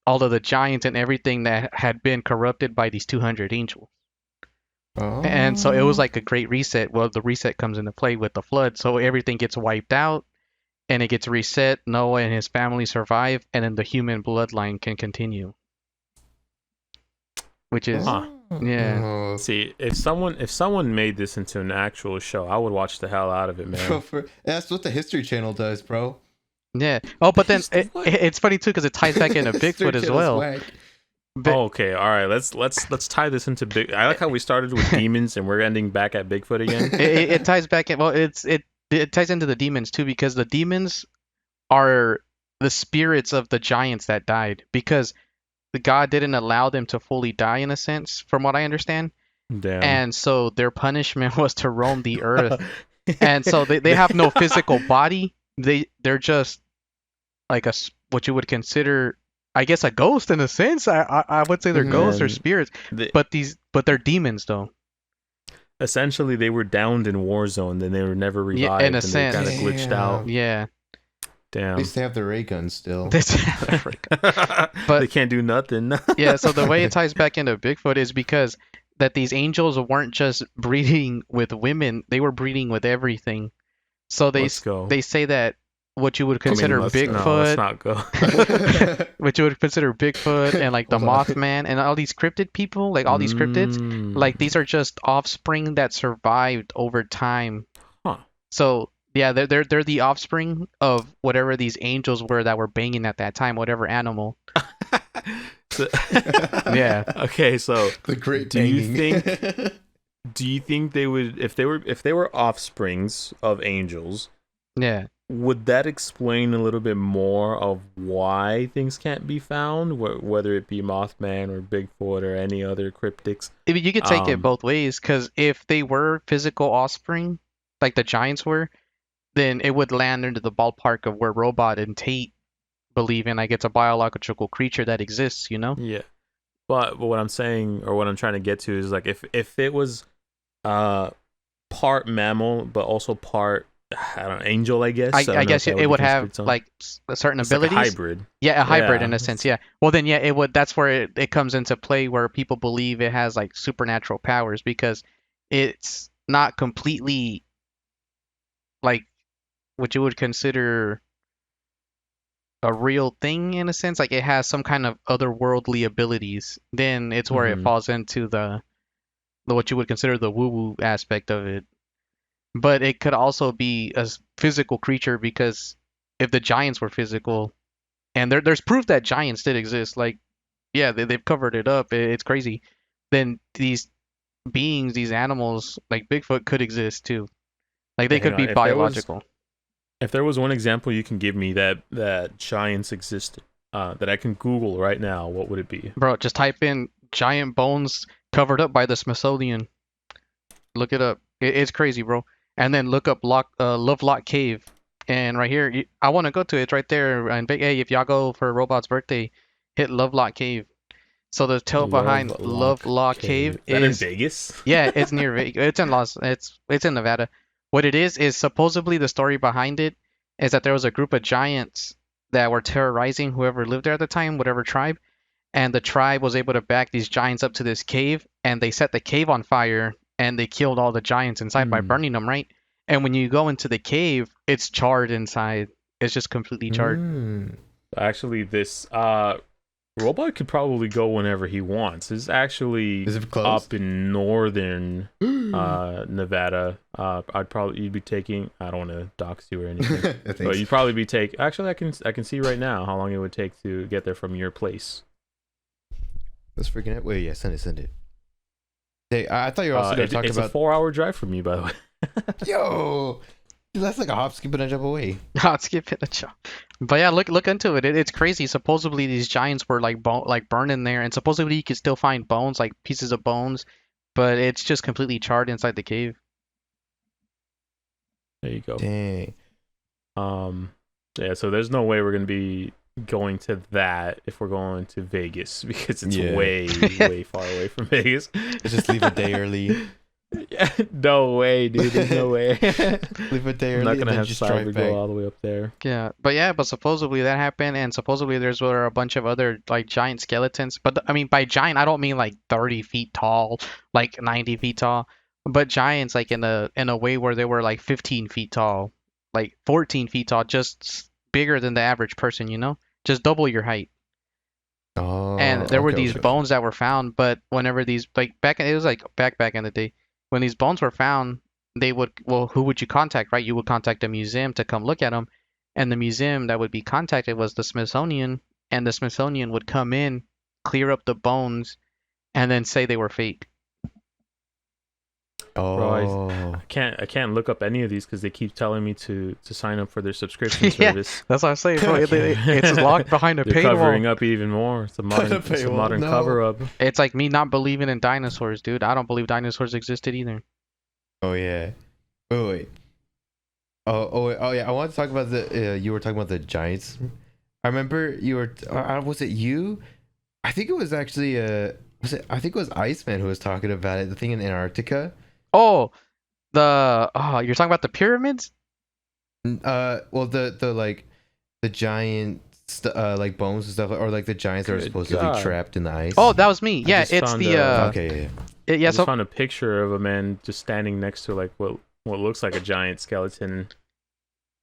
all of the giants and everything that had been corrupted by these 200 angels. And so it was Oh. like a great reset. Well, the reset comes into play with the flood, so everything gets wiped out and it gets reset. Noah and his family survive, and then the human bloodline can continue. Which is, Huh. yeah. Oh. See, if someone made this into an actual show, I would watch the hell out of it, man. That's what the History Channel does, bro. Yeah. Oh, but then What? it's funny too because it ties back into History Bigfoot as Channel's well. whack. Oh, okay, all right. Let's tie this into big. I like how we started with demons and we're ending back at Bigfoot again. It ties back in. Well, it ties into the demons too because the demons are the spirits of the giants that died because the God didn't allow them to fully die in a sense, from what I understand. Damn. And so their punishment was to roam the earth. And so they have no physical body. They're just like what you would consider, I guess, a ghost in a sense. I would say they're ghosts or And spirits, they- but they're demons though. essentially, they were downed in Warzone, then they were never Yeah, revived, in a and they sense. kind of glitched out. Yeah. At Damn. least they have the ray gun still. But they can't do nothing. Yeah, so the way it ties back into Bigfoot is because that these angels weren't just breeding with women, they were breeding with everything. So Let's go. they say that what you would consider let's Bigfoot, not go. what you would consider Bigfoot and like the Hold on. Mothman and all these cryptid people, like all these cryptids, like these are just offspring that survived over time. Huh. So yeah, they're the offspring of whatever these angels were that were banging at that time, whatever animal. So- Yeah. Okay, so The great Do you banging. do you think they would, if they were offsprings of angels, Yeah. would that explain a little bit more of why things can't be found, whether it be Mothman or Bigfoot or any other cryptids? I mean, you could take it Um, both ways, because if they were physical offspring, like the giants were, then it would land into the ballpark of where Robot and Tate believe in, like it's a biological creature that exists, you know? Yeah, but what I'm saying, or what I'm trying to get to, is like if it was part mammal but also part, I don't know, angel, I guess. I don't know guess if that it be would have considered something. like certain It's like a abilities. hybrid. Yeah, a hybrid Yeah. in a sense, yeah. Well, then, yeah, it would. That's where it comes into play, where people believe it has like supernatural powers because it's not completely like what you would consider a real thing in a sense. Like it has some kind of otherworldly abilities. Then it's where it Mhm. falls into the what you would consider the woo-woo aspect of it. But it could also be a physical creature because if the giants were physical, and there's proof that giants did exist, like yeah, they've covered it up. It's crazy. Then these beings, these animals, like Bigfoot, could exist too. Like they Hang could on, be if there was- biological. If there was one example you can give me that giants existed, that I can Google right now, what would it be? Bro, just type in giant bones covered up by the Smithsonian. Look it up. It's crazy, bro. And then look up Lovelock Cave. And right here, I want to go to it. It's right there. And hey, if y'all go for Robot's birthday, hit Lovelock Cave. So the tale behind Lovelock Cave Is that in is Vegas? yeah, it's near Vegas. It's in it's in Nevada. What it is supposedly the story behind it is that there was a group of giants that were terrorizing whoever lived there at the time, whatever tribe, and the tribe was able to back these giants up to this cave, and they set the cave on fire, and they killed all the giants inside by Hmm. burning them, right? And when you go into the cave, it's charred inside. It's just completely charred. Mm. Actually, this robot could probably go whenever he wants. It's actually Is it close? up in northern Nevada. You'd be taking. I don't want to dox you or anything, I think but you'd probably be taking. Actually, I can see right now how long it would take to get there from your place. Let's freaking it. Wait, yeah, send it. Hey, I thought you were also going to talk it's a about. 4-hour drive from me, by the way. Yo, dude, that's like a hop, skip, and a jump away. Not skipping a job. But yeah, look into it. It's crazy. Supposedly these giants were like burned in there, and supposedly you could still find bones, like pieces of bones, but it's just completely charred inside the cave. There you go. Dang. Yeah, so there's no way we're gonna be going to that if we're going to Vegas because it's Yeah. way far away from Vegas. Just leave a day early. Yeah, no way, dude. There's no way. Leave a day I'm early not and gonna then have just cyber drive back. go all the way up there. But supposedly that happened, and supposedly were a bunch of other like giant skeletons. But I mean, by giant, I don't mean like 30 feet tall, like 90 feet tall, but giants like in a way where they were like 15 feet tall, like 14 feet tall, just bigger than the average person, just double your height. Oh, And there were okay, these okay. bones that were found, but whenever these like it was like back in the day, when these bones were found, who would you contact, right? You would contact a museum to come look at them, and the museum that would be contacted was the Smithsonian, and the Smithsonian would come in, clear up the bones, and then say they were fake. Oh, I can't look up any of these because they keep telling me to sign up for their subscription service. That's what I'm saying, bro. It's locked behind a They're covering paywall. up even more. It's a Behind a modern paywall, no. cover up. It's like me not believing in dinosaurs, dude. I don't believe dinosaurs existed either. oh yeah. Wait. Oh yeah. I want to talk about the. You were talking about the giants. I remember you were. Was it you? I think it was actually. I think it was Iceman who was talking about it. The thing in Antarctica. Oh, you're talking about the pyramids? Well, the like, the giant, like bones and stuff, or like the giants that are Good supposed to God. be trapped in the ice. Oh, that was me. I Yeah, just it's found, the Okay, yeah. I yeah. just So found a picture of a man just standing next to like what looks like a giant skeleton.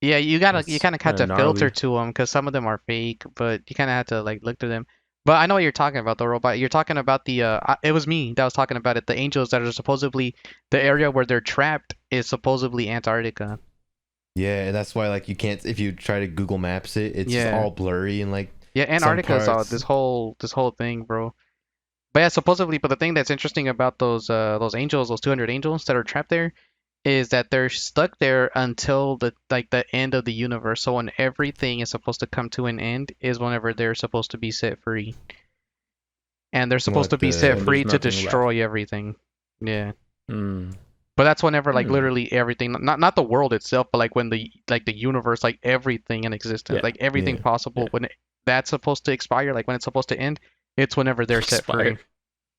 yeah, you kind of It's have to kinda filter gnarly. to them because some of them are fake, but you kind of have to like look through them. But I know what you're talking about, the robot. You're talking about it was me that was talking about it. The angels that are supposedly the area where they're trapped is supposedly Antarctica. Yeah, and that's why like you can't, if you try to Google Maps it, it's just Yeah. all blurry and like Yeah, Antarctica is parts. this whole thing, bro. But yeah, supposedly, but the thing that's interesting about those angels, those 200 angels that are trapped there, is that they're stuck there until the end of the universe. So when everything is supposed to come to an end is whenever they're supposed to be set free. And they're supposed What to be the- set When free there's to nothing destroy everything. Yeah. Mm. But that's whenever like Hmm. literally everything, not the world itself, but like when the universe, like everything in existence, Yeah. like everything Yeah. possible, Yeah. when that's supposed to expire, like when it's supposed to end, it's whenever they're set free. Expired.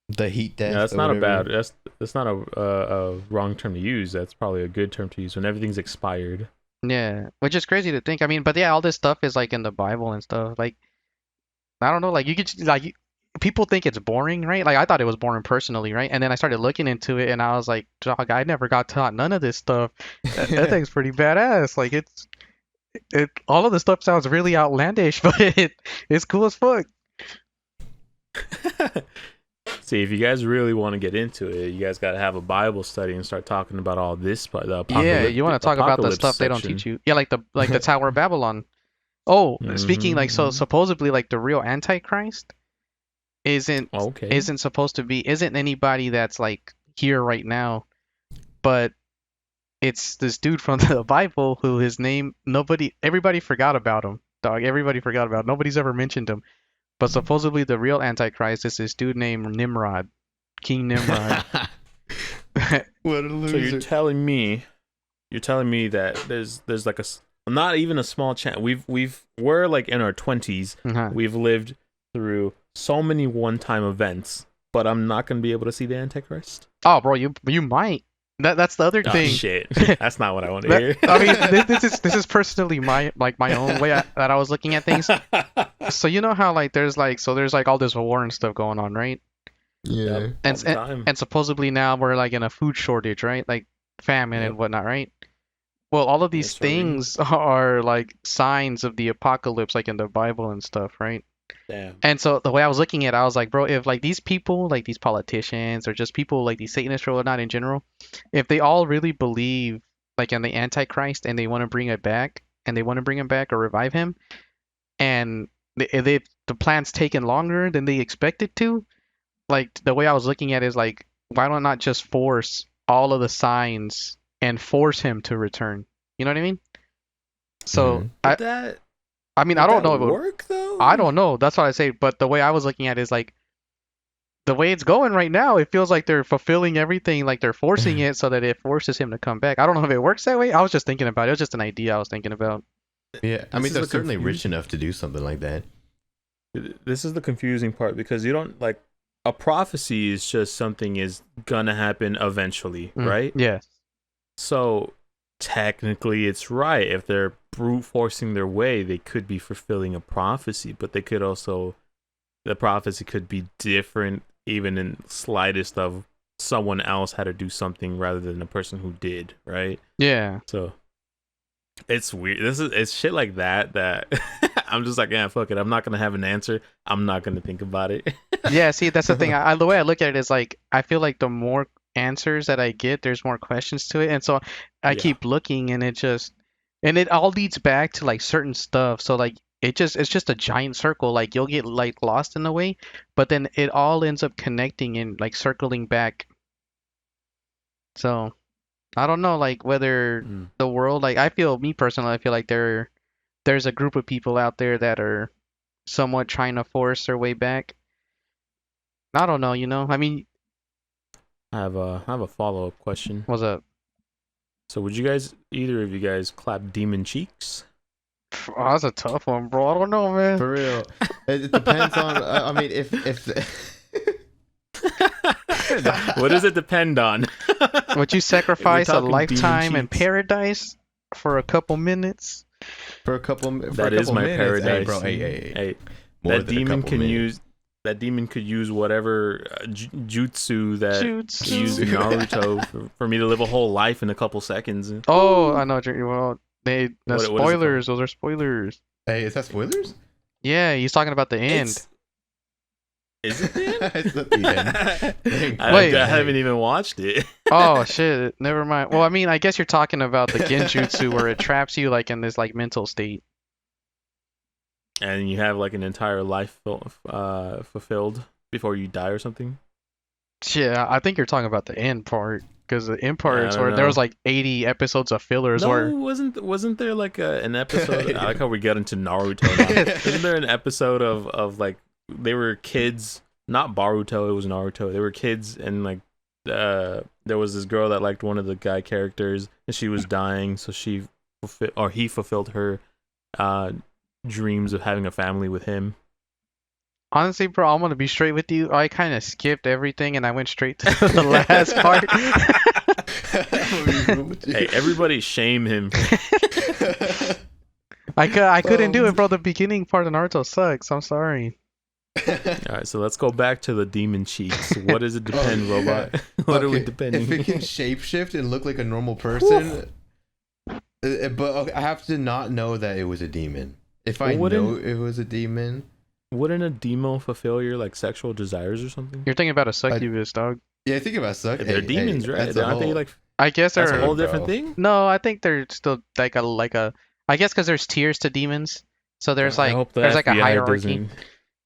The heat death. Yeah, that's or not a whatever. bad. That's not a wrong term to use. That's probably a good term to use when everything's expired. Yeah, which is crazy to think. I mean, but yeah, all this stuff is like in the Bible and stuff. Like, I don't know, like you could people think it's boring, right? Like I thought it was boring personally, right? And then I started looking into it, and I was like, dog, I never got taught none of this stuff. That thing's pretty badass. Like it all of the stuff sounds really outlandish, but it's cool as fuck. See, if you guys really want to get into it, you guys got to have a Bible study and start talking about all this. Yeah, you want to talk about the stuff they don't teach you. Yeah, like the Tower of Babylon. Oh, speaking like so Mhm. supposedly like the real Antichrist isn't Okay. isn't anybody that's like here right now, but it's this dude from the Bible who his name everybody forgot about him. Dog, everybody forgot about him. Nobody's ever mentioned him. But supposedly the real Antichrist is this dude named Nimrod, King Nimrod. What a So loser. you're telling me that there's like not even a small chance. We're like in our 20s. Uh-huh. We've lived through so many one-time events, but I'm not gonna be able to see the Antichrist. Oh, bro, you might. That's the other Oh thing. shit! That's not what I want to hear. I mean, this is personally my own way that I was looking at things. So you know how like there's all this war and stuff going on, right? Yeah. All the time. And supposedly now we're like in a food shortage, right? Like famine and Yep. whatnot, right? Well, all of these Yes, sirree. things are like signs of the apocalypse, like in the Bible and stuff, right? Damn. And so the way I was looking at it, I was like, bro, if like these people, like these politicians or just people like these Satanists or whatnot in general, if they all really believe like in the Antichrist and they want to bring it back and they want to bring him back or revive him, and the plan's taken longer than they expected to, like the way I was looking at it is like, why don't not just force all of the signs and force him to return? You know what I mean? So Mhm. Would that I mean, I don't know would if it would work though. I don't know. That's what I say. But the way I was looking at it is like the way it's going right now, it feels like they're fulfilling everything, like they're forcing it so that it forces him to come back. I don't know if it works that way. I was just thinking about it. It was just an idea I was thinking about. Yeah, I This mean, is they're the certainly confusion. rich enough to do something like that. This is the confusing part because you don't like a prophecy is just something is gonna happen eventually, right? Yeah. So technically, it's right. If they're brute forcing their way, they could be fulfilling a prophecy, but they could also the prophecy could be different, even in slightest of someone else had to do something rather than the person who did, right? Yeah. So it's weird. It's shit like that I'm just like, yeah, fuck it. I'm not gonna have an answer. I'm not gonna think about it. Yeah, see, that's the thing. The way I look at it is like I feel like the more answers that I get, there's more questions to it, and so I Yeah. keep looking, and it all leads back to like certain stuff. So like it's just a giant circle. Like you'll get like lost in the way, but then it all ends up connecting and like circling back. So I don't know, like whether Mm. the world, like me personally, I feel like there's a group of people out there that are somewhat trying to force their way back. I don't know, I mean, I have a follow-up question. what's up? So would either of you guys clap demon cheeks? Oh, that's a tough one, bro. I don't know, man. For real, it depends on. I mean, if What does it depend on? Would you sacrifice a talking demon lifetime in cheeks. paradise for a couple minutes? for a couple, for That a is couple my minutes, paradise. hey, bro, hey. More That than a demon couple can minutes. use. That demon could use whatever jutsu that Jutsu. he used in Naruto for me to live a whole life in a couple seconds. Oh, I know what you're. Well, the What is it called? spoilers. Those are spoilers. Hey, is that spoilers? Yeah, he's talking about the end. Is it the end? It's at the end. Wait. I haven't even watched it. Oh shit! Never mind. Well, I mean, I guess you're talking about the genjutsu where it traps you like in this like mental state. And you have like an entire life fulfilled before you die or something. Shit, I think you're talking about the end part because the end part Yeah, I is don't where there know. was like 80 episodes of fillers. No, Where wasn't there like an episode? I like how we got into Naruto. Now. Isn't there an episode of like they were kids, not Baruto, it was Naruto. They were kids and like there was this girl that liked one of the guy characters and she was dying, so he fulfilled her dreams of having a family with him. honestly, bro, I'm gonna be straight with you. I kind of skipped everything and I went straight to the last part. Hey, everybody shame him. I couldn't do it, bro. The beginning part of Naruto sucks. I'm sorry. All right, so let's go back to the demon cheeks. What does it depend, Oh, yeah. robot? What are we Okay, depending? If it can shapeshift and look like a normal person, but okay, I have to not know that it was a demon. If I Well, know it was a demon, Wouldn't a demo fulfill your like sexual desires or something? You're thinking about a succubus, dog. yeah, think about suck. They're demons, right? that's a Aren't they whole- like I guess that's they're a whole bro. different thing? no. I think they're still like a. I guess because there's tiers to demons, so there's I like hope the there's like a FBI hierarchy. doesn't-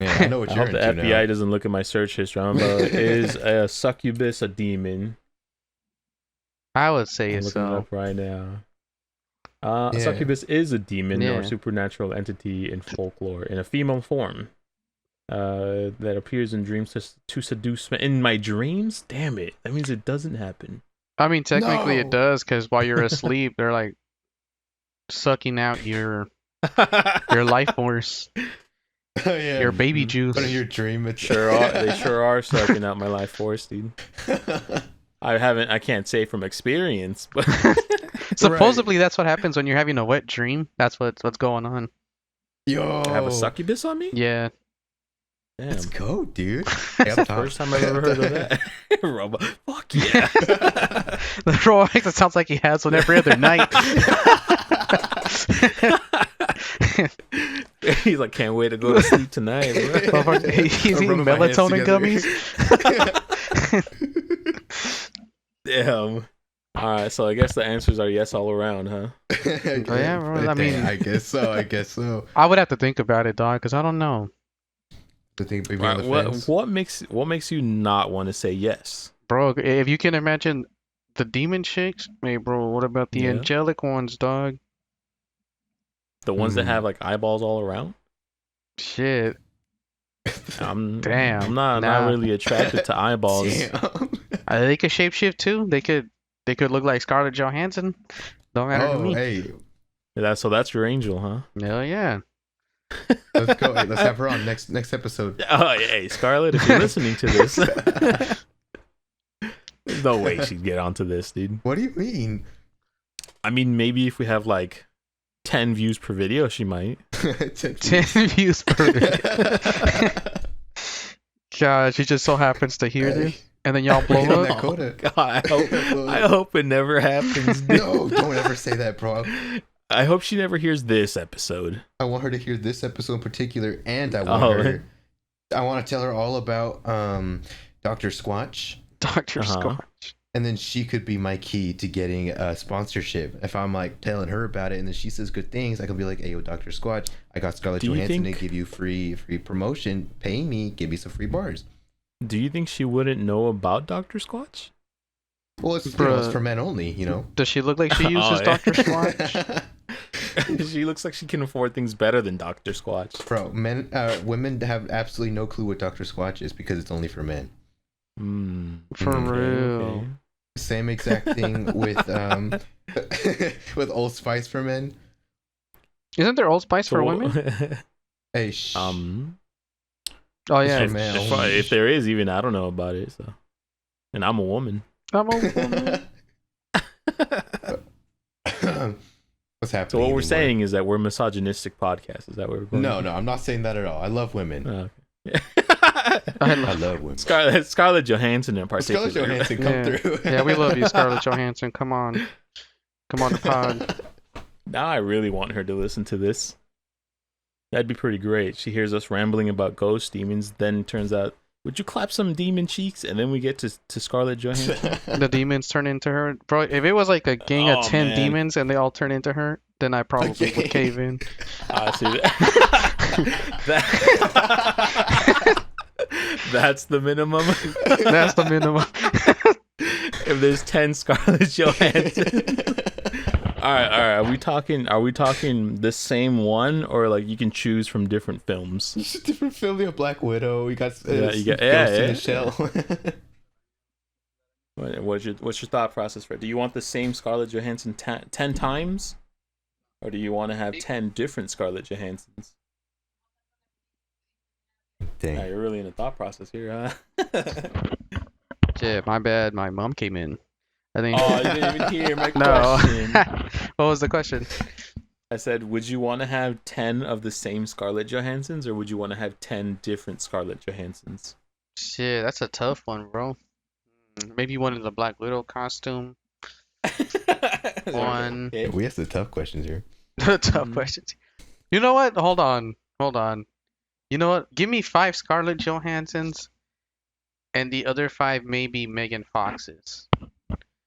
Yeah, I know what I you're hope the into FBI now. doesn't look at my search history. I'm about is a succubus a demon? I would say I'm looking it so. up right now. A Yeah. succubus is a demon Yeah. or supernatural entity in folklore in a female form that appears in dreams to seduce me. In my dreams? Damn it. That means it doesn't happen. I mean, technically it No. does, because while you're asleep, they're like sucking out your life force, Yeah, your baby juice. but in your dream, it's They sure are sucking out my life force, dude. I can't say from experience, but Supposedly that's what happens when you're having a wet dream. That's what's going on. Yo, I have a succubus on me? Yeah. Damn. let's go, dude. That's the first time I've ever heard of that. Robot. Fuck yeah. The roll it sounds like he has one every other night. He's like, can't wait to go to sleep tonight, bro. Motherfucker, He's I'm eating rubbing my hands melatonin together. gummies. Damn. All right, so I guess the answers are yes all around, huh? Okay. Oh, yeah, bro, I Damn, mean- I guess so. I would have to think about it, dog, because I don't know. The thing maybe All on right, the fence. what makes you not want to say yes? Bro, if you can imagine the demon chicks, hey, bro, what about the Yeah. angelic ones, dog? The ones that Hmm. have like eyeballs all around? Shit. I'm Damn, not nah. really attracted to eyeballs. Damn. They could shapeshift too. They could look like Scarlett Johansson. Don't matter to Oh, me. hey. That's your angel, huh? Hell yeah. Let's go. Hey, let's have her on next episode. Oh, hey, Scarlett, if you're listening to this, there's no way she'd get onto this, dude. What do you mean? I mean, maybe if we have like 10 views per video, she might. 10 views per video. God, she just so happens to hear this, and then y'all blow Get on up. that quota. God, I hope it never happens, dude. No, don't ever say that, bro. I hope she never hears this episode. I want her to hear this episode in particular, and I want to tell her all about Dr. Squatch, Dr. Squatch. and then she could be my key to getting a sponsorship. If I'm like telling her about it, and then she says good things, I can be like, "Hey, yo, Dr. Squatch, I got Scarlett Johansson to give you free promotion. Pay me, give me some free bars." Do you think she wouldn't know about Dr. Squatch? Well, it's for men only, you know. Does she look like she uses Dr. Squatch? She looks like she can afford things better than Dr. Squatch. Bro, women have absolutely no clue what Dr. Squatch is because it's only for men. For real. Okay. Same exact thing with with Old Spice for men. Isn't there Old Spice for women? Hey, Oh yeah. If there is, even I don't know about it. So, and I'm a woman. I'm a woman. What's happening? So what we're saying is that we're a misogynistic podcast. Is that what we're going? No, I'm not saying that at all. I love women. Okay. I love women. Scarlett Johansson in particular. Scarlett Johansson, come through. Yeah, we love you, Scarlett Johansson. Come on the pod. Now I really want her to listen to this. That'd be pretty great. She hears us rambling about ghost demons, then it turns out, would you clap some demon cheeks? And then we get to Scarlett Johansson. The demons turn into her. Bro, if it was like a gang of 10 man. demons and they all turn into her, then I probably would cave in. I see that. That's the minimum. That's the minimum. If there's 10 Scarlett Johansson. All right. Are we talking the same one, or like you can choose from different films? Different film. You got Black Widow. You got Ghost in the Shell. What's your thought process for it? Do you want the same Scarlett Johansson 10 times, or do you want to have 10 different Scarlett Johansons? Dang. You're really in a thought process here, huh? Shit, my bad. My mom came in. I think. Oh, I didn't even hear my question. What was the question? I said, would you want to have 10 of the same Scarlett Johanssons, or would you want to have 10 different Scarlett Johanssons? Shit, that's a tough one, bro. Maybe one in the Black Widow costume. One. We have the tough questions here. Tough questions. You know what? Hold on. You know what? Give me 5 Scarlett Johanssons, and the other 5 maybe Megan Foxes.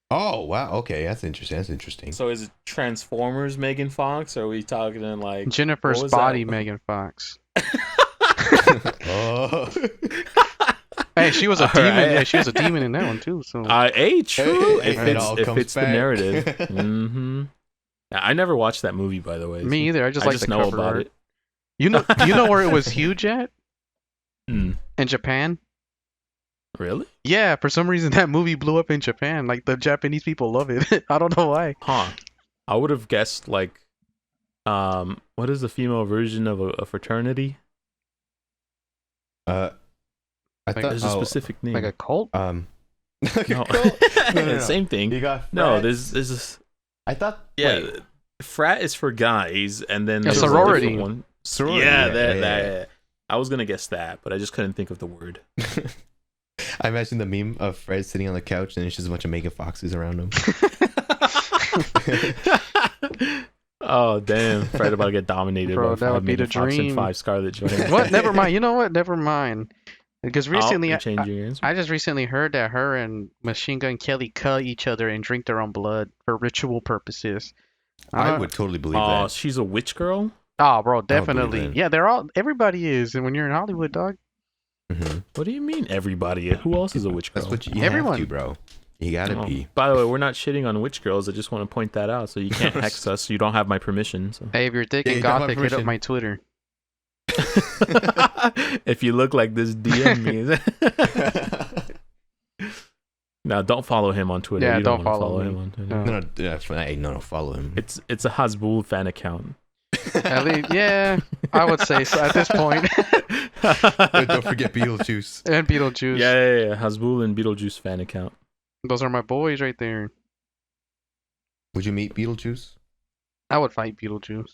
Oh wow, okay, that's interesting. So is it Transformers Megan Fox, or are we talking in like Jennifer's body Megan Fox? Oh. Hey, she was a demon. Right. Yeah, she was a demon in that one too. So hey, true. Hey, It fits the narrative. Mm-hmm. I never watched that movie, by the way. Me either. I just like the know cover about art. it. You know where it was huge at? Mm. In Japan. Really? Yeah, for some reason that movie blew up in Japan. Like the Japanese people love it. I don't know why. Huh. I would have guessed like, what is the female version of a fraternity? I thought There's a specific name. Like a cult? no. Same thing. You got No, there's this. I thought Frat is for guys, and then A there's sorority. A different one. Sorority. Yeah, that. I was gonna guess that, but I just couldn't think of the word. I imagine the meme of Fred sitting on the couch and there's just a bunch of Megan Foxes around him. Oh damn, Fred about to get dominated Bro, by that 5 would be the Megan Fox and dream. 5 Scarlett Johansson. What? Never mind. You know what? Never mind. Because recently, you're changing your answer? I just recently heard that her and Machine Gun Kelly cut each other and drink their own blood for ritual purposes. I would totally believe Oh, that. she's a witch girl? Oh, bro, believe definitely. that. Yeah, everybody is. And when you're in Hollywood, dog. Mm-hmm. What do you mean everybody? Who else is a witch girl? That's what you Everyone. have to, bro. You gotta be. By the way, we're not shitting on witch girls. I just want to point that out, so you can't hex us. You don't have my permission. So. Hey, if you're thick Yeah, and you don't have gothic, hit up permission. my Twitter. If you look like this, DM me. Now, don't follow him on Twitter. Yeah, You don't want to follow follow me. him on Twitter. No. No, follow him. It's a Hasbul fan account. At least, yeah, I would say so at this point. Don't forget Beetlejuice. And Beetlejuice. Yeah. Hasbul and Beetlejuice fan account. Those are my boys right there. Would you meet Beetlejuice? I would fight Beetlejuice.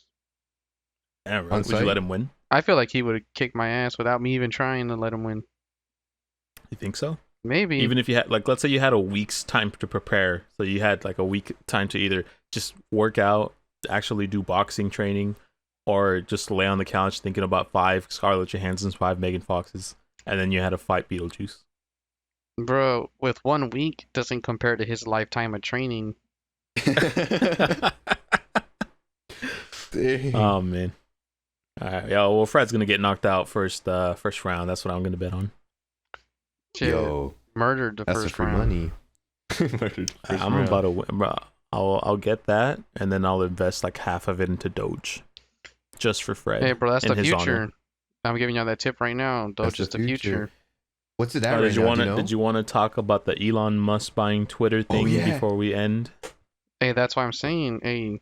Yeah, really. On Would you site? let him win? I feel like he would have kicked my ass without me even trying to let him win. You think so? Maybe. Even if you had, like, let's say you had a week's time to prepare, so you had like a week time to either just work out, actually do boxing training, or just lay on the couch thinking about 5 Scarlett Johansson's, 5 Megan Fox's, and then you had to fight Beetlejuice. Bro, with 1 week doesn't compare to his lifetime of training. Oh man. All right, yeah. Well, Fred's gonna get knocked out first round. That's what I'm gonna bet on. Shit, Yo, murdered the that's the first free round. money. Murdered the first I'm round. about to win, bro. I'll get that, and then I'll invest like half of it into Doge, just for Fred. Hey, bro, that's in the his future. honor. I'm giving y'all that tip right now. Doge That's is the future. What's it at Oh, right did you now? want Do to? you know? Did you want to talk about the Elon Musk buying Twitter thing yeah. before we end? Hey, that's why I'm saying, hey,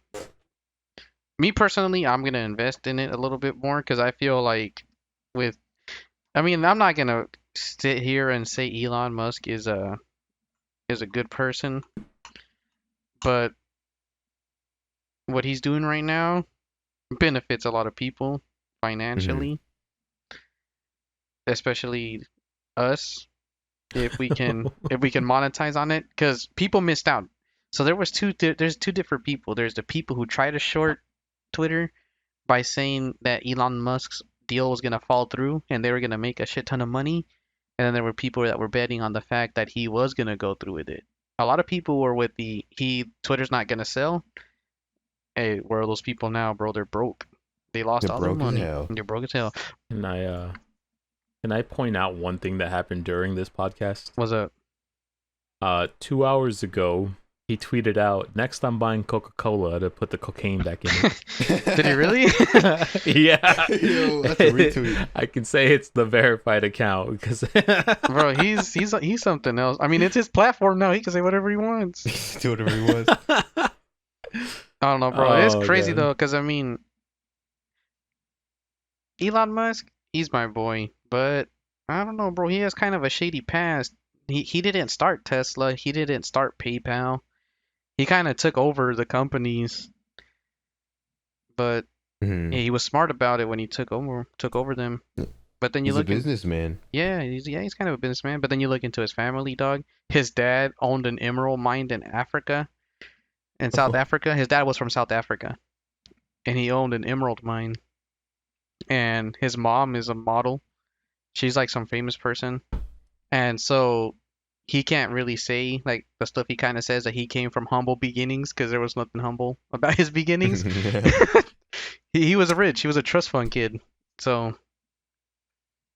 me personally, I'm gonna invest in it a little bit more because I feel like I mean, I'm not gonna sit here and say Elon Musk is a good person, but what he's doing right now benefits a lot of people financially, especially us, if we can monetize on it, because people missed out. So there's two different people. There's the people who try to short Twitter by saying that Elon Musk's deal was gonna fall through and they were gonna make a shit ton of money, and then there were people that were betting on the fact that he was gonna go through with it. A lot of people were with Twitter's not gonna sell. Hey, where are those people now, bro? They're broke. They lost They're all their broke as money. hell. They're broke as hell. Can I point out one thing that happened during this podcast? Was a 2 hours ago, he tweeted out, "Next, I'm buying Coca-Cola to put the cocaine back in it." Did he really? Yeah. Yo, that's a retweet. I can say it's the verified account because Bro, he's something else. I mean, it's his platform now. He can say whatever he wants. Do whatever he wants. I don't know, bro. It's Oh, crazy God. though, because I mean, Elon Musk, he's my boy, but I don't know, bro. He has kind of a shady past. He didn't start Tesla. He didn't start PayPal. He kind of took over the companies, but Mhm. he was smart about it when he took over them. But then you He's a look in, businessman. he's kind of a businessman. But then you look into his family, dog. His dad owned an emerald mine in Africa, in South Africa. His dad was from South Africa, and he owned an emerald mine. And his mom is a model. She's like some famous person, and so he can't really say like the stuff he kind of says that he came from humble beginnings because there was nothing humble about his beginnings. He was rich. He was a trust fund kid, so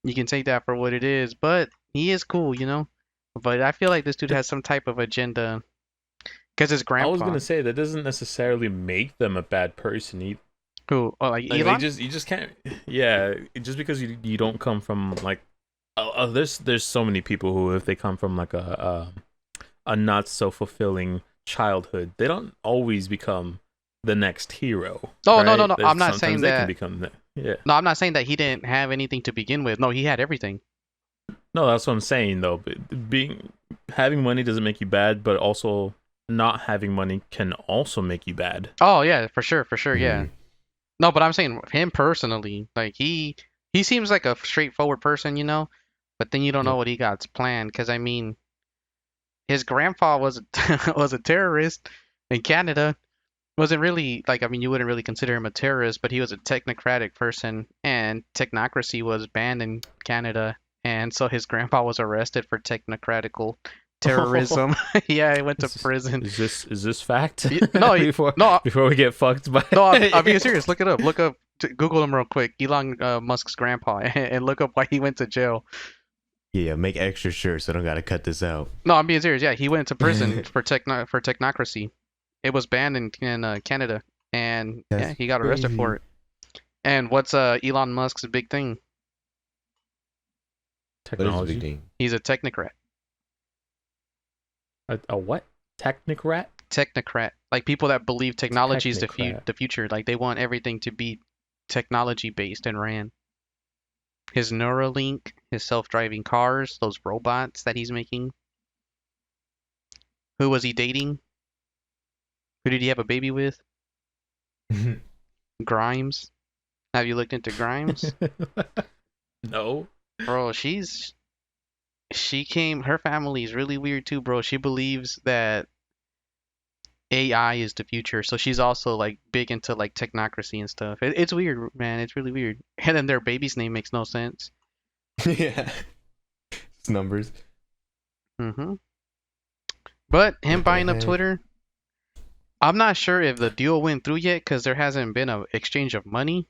you can take that for what it is. But he is cool, you know. But I feel like this dude has some type of agenda because his I grandpa. was gonna say that doesn't necessarily make them a bad person. Who? Oh, like Like Elon? you just can't. Yeah, just because you don't come from like, there's so many people who, if they come from like a not so fulfilling childhood, they don't always become the next hero. Oh, right? no. There's I'm not sometimes saying they that. can become that. Yeah. No, I'm not saying that he didn't have anything to begin with. No, he had everything. No, that's what I'm saying though. But having money doesn't make you bad, but also not having money can also make you bad. Oh yeah, for sure, yeah. Mhm. No, but I'm saying him personally, like he seems like a straightforward person, you know, but then you don't know Yep. what he got planned because I mean, his grandpa was was a terrorist in Canada. Wasn't really like I mean you wouldn't really consider him a terrorist, but he was a technocratic person, and technocracy was banned in Canada, and so his grandpa was arrested for technocratical terrorism. Yeah, he went to prison. Is this fact? No, before we get fucked by. No, I'm being serious. Look it up. Google him real quick. Elon Musk's grandpa, and look up why he went to jail. Yeah, make extra sure so I don't gotta cut this out. No, I'm being serious. Yeah, he went to prison for technocracy. It was banned in Canada, and That's yeah, he got arrested crazy. for it. And what's Elon Musk's big thing? What is the big Technology. thing? He's a technocrat. A what? Technocrat? Technocrat, like people that believe technology is Technocrat. the future. Like they want everything to be technology based and ran. His Neuralink, his self-driving cars, those robots that he's making. Who was he dating? Who did he have a baby with? Grimes. Have you looked into Grimes? No. Bro, her family is really weird too, bro. She believes that AI is the future, so she's also like big into like technocracy and stuff. It's weird, man. It's really weird. And then their baby's name makes no sense. Yeah. It's numbers. But him What the buying up heck? Twitter, I'm not sure if the deal went through yet because there hasn't been an exchange of money.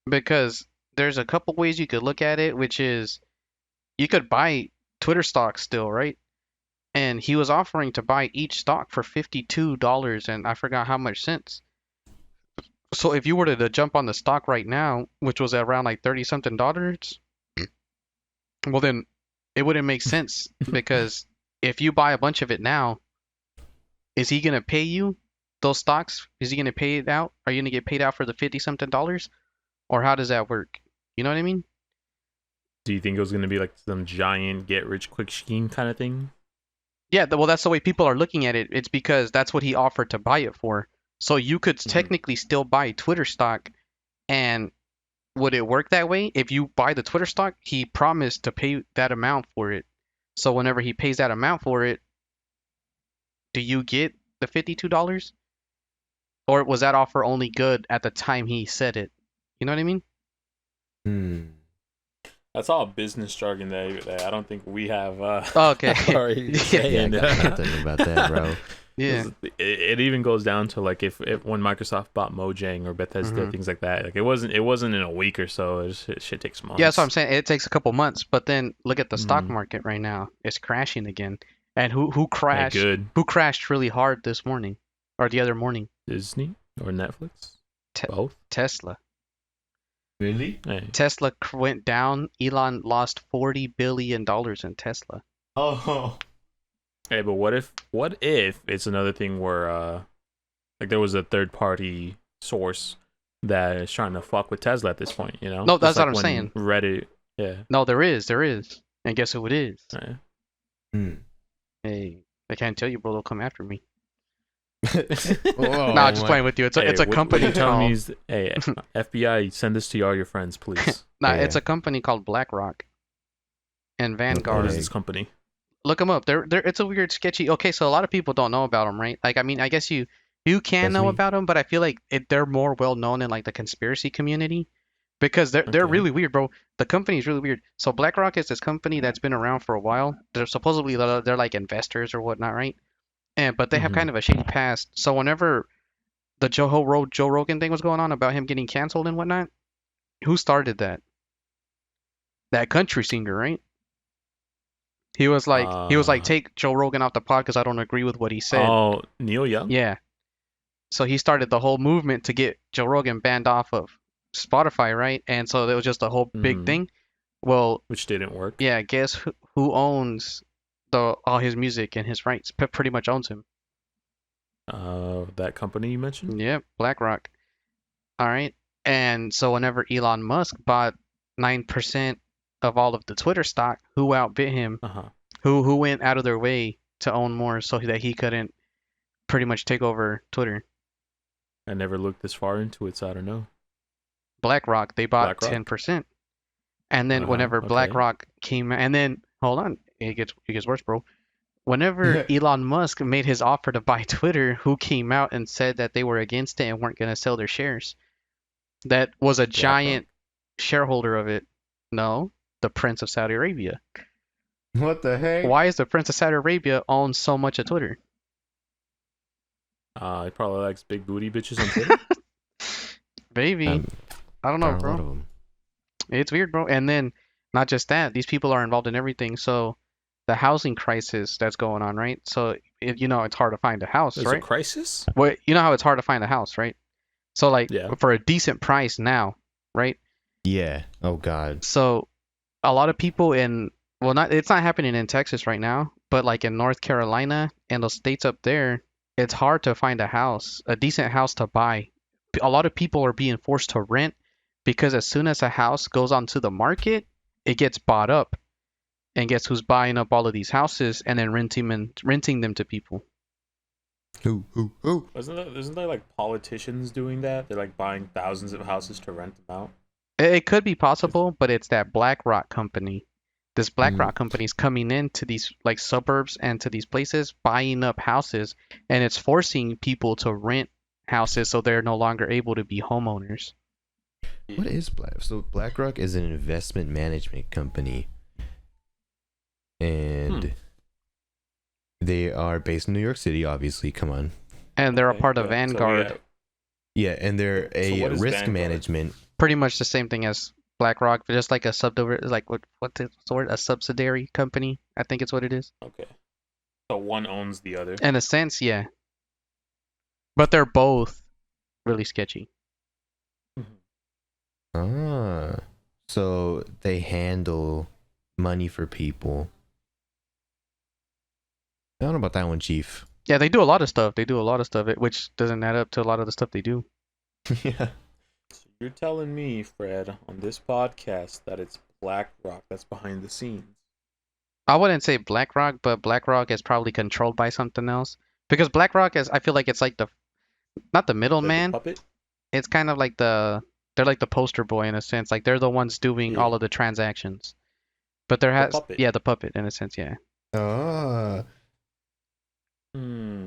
Because there's a couple ways you could look at it, which is you could buy Twitter stocks still, right? And he was offering to buy each stock for $52 and I forgot how much cents. So if you were to jump on the stock right now, which was around like 30 something dollars, well then it wouldn't make sense because if you buy a bunch of it now, is he gonna pay you those stocks? Is he gonna pay it out? Are you gonna get paid out for the 50 something dollars? Or how does that work? You know what I mean? Do you think it was gonna be like some giant get rich quick scheme kind of thing? Yeah, well, that's the way people are looking at it. It's because that's what he offered to buy it for. So you could technically still buy Twitter stock, and would it work that way? If you buy the Twitter stock, he promised to pay that amount for it. So whenever he pays that amount for it, do you get the $52? Or was that offer only good at the time he said it? You know what I mean? That's all business jargon that I don't think we have. Oh, okay. Already Yeah, I got nothing about that, bro. Yeah. It even goes down to like if when Microsoft bought Mojang or Bethesda, things like that. Like it wasn't in a week or so. Shit takes months. Yeah, that's what I'm saying. It takes a couple months, but then look at the stock market right now. It's crashing again. And who crashed? Hey, good. Who crashed really hard this morning or the other morning? Disney or Netflix? Both. Tesla. Really? Hey. Tesla went down. Elon lost $40 billion in Tesla. Oh. Hey, but what if it's another thing where like there was a third party source that is trying to fuck with Tesla at this point, you know? No, that's Just what like I'm saying. Reddit, yeah. No, there is. And guess who it is? Yeah. Hey, I can't tell you, bro. They'll come after me. Oh, Nah, just playing with you. It's a company What you're telling me called. is, hey, FBI, send this to all your friends, please. Nah, Yeah. it's a company called BlackRock and Vanguard. What is this company? Look them up. It's a weird, sketchy. Okay, so a lot of people don't know about them, right? Like, I mean, I guess you can That's know me. about them, but I feel like they're more well known in like the conspiracy community because they're Okay. really weird, bro. The company is really weird. So BlackRock is this company that's been around for a while. They're supposedly they're like investors or whatnot, right? But they have kind of a shady past. So whenever the Joe Rogan thing was going on about him getting canceled and whatnot, who started that? That country singer, right? He was like, take Joe Rogan off the pod because I don't agree with what he said. Oh, Neil Young? Yeah. So he started the whole movement to get Joe Rogan banned off of Spotify, right? And so it was just a whole big thing. Well, Which didn't work. yeah, guess who owns all his music and his rights? Pretty much owns him. That company you mentioned? Yep, BlackRock. All right. And so whenever Elon Musk bought 9% of all of the Twitter stock, who outbid him? Who went out of their way to own more so that he couldn't pretty much take over Twitter? I never looked this far into it, so I don't know. BlackRock. They bought BlackRock? 10%. And then whenever okay. BlackRock came, and then hold on, it gets worse, bro. Whenever Elon Musk made his offer to buy Twitter, who came out and said that they were against it and weren't going to sell their shares? That was a giant shareholder of it. No, the Prince of Saudi Arabia. What the heck? Why is the Prince of Saudi Arabia own so much of Twitter? He probably likes big booty bitches on Twitter. Baby. I don't know, There are a lot bro. of them. It's weird, bro. And then not just that, these people are involved in everything. So the housing crisis that's going on, right? So it's hard to find a house, There's right? a crisis? Well, you know how it's hard to find a house, right? So like Yeah. for a decent price now, right? Yeah. Oh God. So a lot of people it's not happening in Texas right now, but like in North Carolina and those states up there, it's hard to find a decent house to buy. A lot of people are being forced to rent because as soon as a house goes onto the market, it gets bought up. And guess who's buying up all of these houses and then renting them to people? Who? Isn't there like politicians doing that? They're like buying thousands of houses to rent them out. It could be possible, but it's that BlackRock company. This BlackRock company is coming into these like suburbs and to these places, buying up houses, and it's forcing people to rent houses so they're no longer able to be homeowners. What is So BlackRock is an investment management company, and they are based in New York City. Obviously, come on. And they're a part of Vanguard. Yeah, and they're a risk Vanguard? management. Pretty much the same thing as BlackRock, but just like a what's the word? A subsidiary company, I think it's what it is. Okay. So one owns the other. In a sense, yeah. But they're both really sketchy. So they handle money for people. I don't know about that one, Chief. Yeah, they do a lot of stuff. Which doesn't add up to a lot of the stuff they do. Yeah. So you're telling me, Fred, on this podcast that it's BlackRock that's behind the scenes. I wouldn't say BlackRock, but BlackRock is probably controlled by something else. Because BlackRock I feel like it's like not the middleman. Like the puppet? It's kind of like they're like the poster boy in a sense. Like they're the ones doing all of the transactions. But the puppet in a sense, yeah.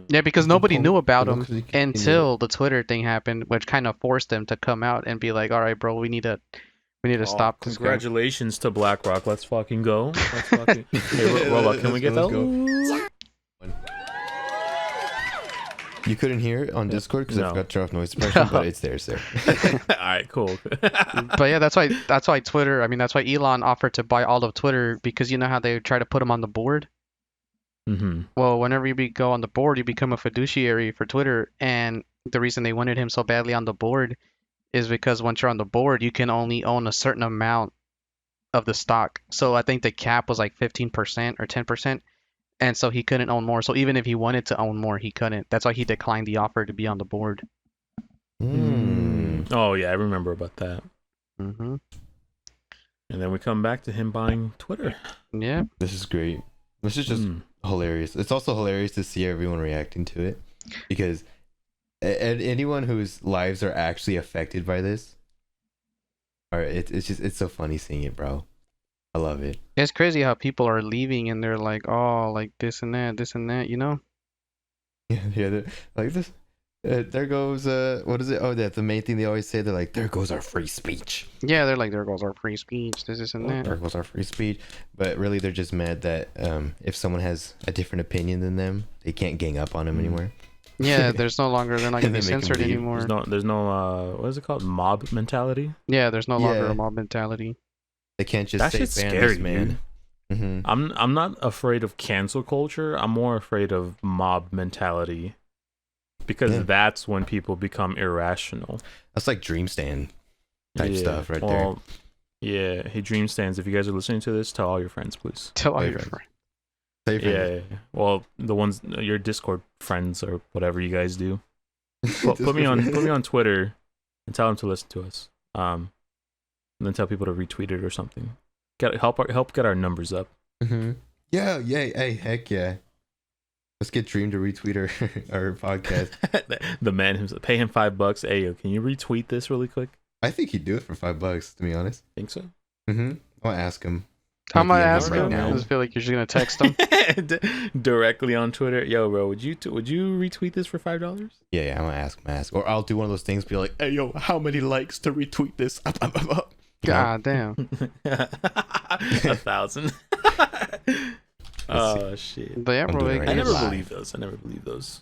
Yeah, because nobody knew about him until the Twitter thing happened, which kind of forced them to come out and be like, "All right, bro, we need to stop this guy." Congratulations to BlackRock. Let's fucking go. Hey, Robot, can we get that? You couldn't hear it on Discord because I forgot to turn off noise suppression, but it's there, sir. All right, cool. But yeah, that's why Twitter. I mean, that's why Elon offered to buy all of Twitter because you know how they try to put him on the board. Mm-hmm. Well, whenever you go on the board, you become a fiduciary for Twitter, and the reason they wanted him so badly on the board is because once you're on the board, you can only own a certain amount of the stock. So I think the cap was like 15% or 10%, and so he couldn't own more. So even if he wanted to own more, he couldn't. That's why he declined the offer to be on the board. Oh yeah, I remember about that. Mm-hmm. And then we come back to him buying Twitter. Yeah. This is great. This is just hilarious. It's also hilarious to see everyone reacting to it because anyone whose lives are actually affected by this, it's so funny seeing it, bro. I love it. It's crazy how people are leaving and they're like, oh, like this and that, you know? Yeah, like this. There goes what is it? Oh, that's the main thing they always say. They're like, there goes our free speech. Yeah, they're like, there goes our free speech. This and that. There goes our free speech. But really, they're just mad that if someone has a different opinion than them, they can't gang up on them anymore. Yeah, they're not gonna be censored anymore. There's no what is it called? Mob mentality? Yeah, there's no longer a mob mentality. They can't just that say shit's ban scary, this, man. Mm-hmm. I'm not afraid of cancel culture. I'm more afraid of mob mentality. Because that's when people become irrational. That's like Dreamstand type stuff right there. Yeah. Hey, Dreamstands, if you guys are listening to this, tell all your friends, please. Tell all your friends. Yeah. Well, the ones, your Discord friends or whatever you guys do. Put me on Twitter and tell them to listen to us. And then tell people to retweet it or something. Help get our numbers up. Mm-hmm. Yeah. Hey, heck yeah. Let's get Dream to retweet our podcast. The man himself. Pay him $5. Hey, can you retweet this really quick? I think he'd do it for $5, to be honest. Think so? Mm-hmm. I'll ask him. How am I asking him? I just feel like you're just gonna text him directly on Twitter. Yo, bro, would you retweet this for $5? Yeah, I'm gonna ask. Or I'll do one of those things. Be like, hey, yo, how many likes to retweet this? God damn. 1,000. Oh shit! But yeah, bro, I never believe those.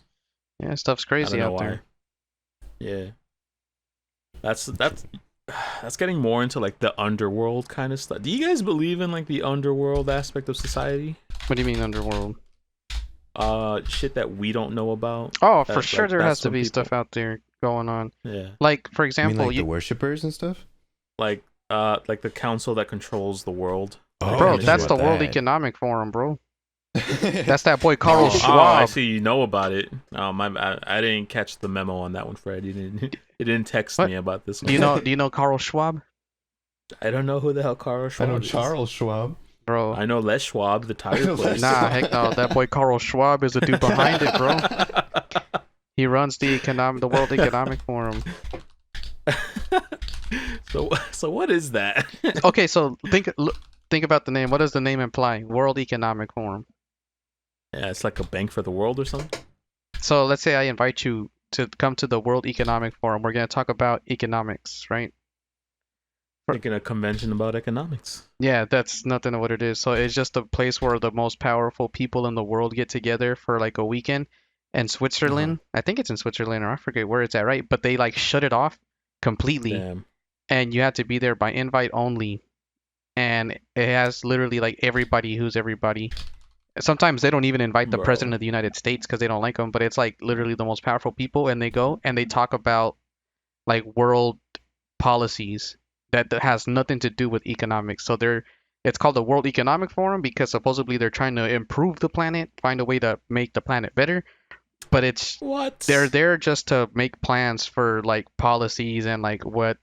Yeah, stuff's crazy out there. Yeah, that's getting more into like the underworld kind of stuff. Do you guys believe in like the underworld aspect of society? What do you mean underworld? Shit that we don't know about. Oh, for sure, there has to be stuff out there going on. Yeah. Like for example, the worshippers and stuff. Like the council that controls the world. Bro, that's the World Economic Forum, bro. That's that boy Carl Oh, Schwab. I see you know about it. I didn't catch the memo on that one, Fred. You didn't text What? me about this one. Do you know Carl Schwab? I don't know who the hell Carl I Schwab know is. Charles Schwab. Bro. I know Les Schwab, the tire place. Nah, heck no. That boy Carl Schwab is the dude behind it, bro. He runs the World Economic Forum. So what is that? Okay, so think about the name. What does the name imply? World Economic Forum. Yeah, it's like a bank for the world or something. So let's say I invite you to come to the World Economic Forum. We're gonna talk about economics, right? Making a convention about economics. Yeah, that's nothing of what it is. So it's just a place where the most powerful people in the world get together for like a weekend. And Switzerland, I think it's in Switzerland, or I forget where it's at, right? But they like shut it off completely, Damn. and you have to be there by invite only. And it has literally like everybody who's everybody. Sometimes they don't even invite the Bro. president of the United States because they don't like him, but it's like literally the most powerful people, and they go and they talk about like world policies that has nothing to do with economics. So it's called the World Economic Forum because supposedly they're trying to improve the planet, find a way to make the planet better. But they're there just to make plans for like policies and like what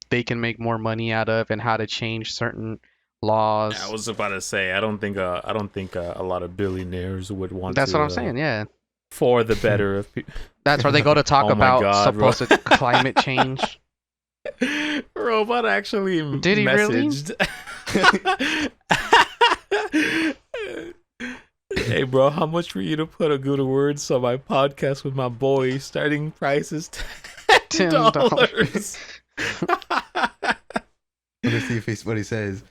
they can make more money out of and how to change certain laws. I was about to say I don't think a lot of billionaires would want That's to. what I'm saying. Yeah. For the better of people. That's where they go to talk Oh my about God, bro. supposed climate change. Robot actually Did he really? messaged. Hey bro, how much for you to put a good words on my podcast with my boy? Starting price is $10. Let's see what he says.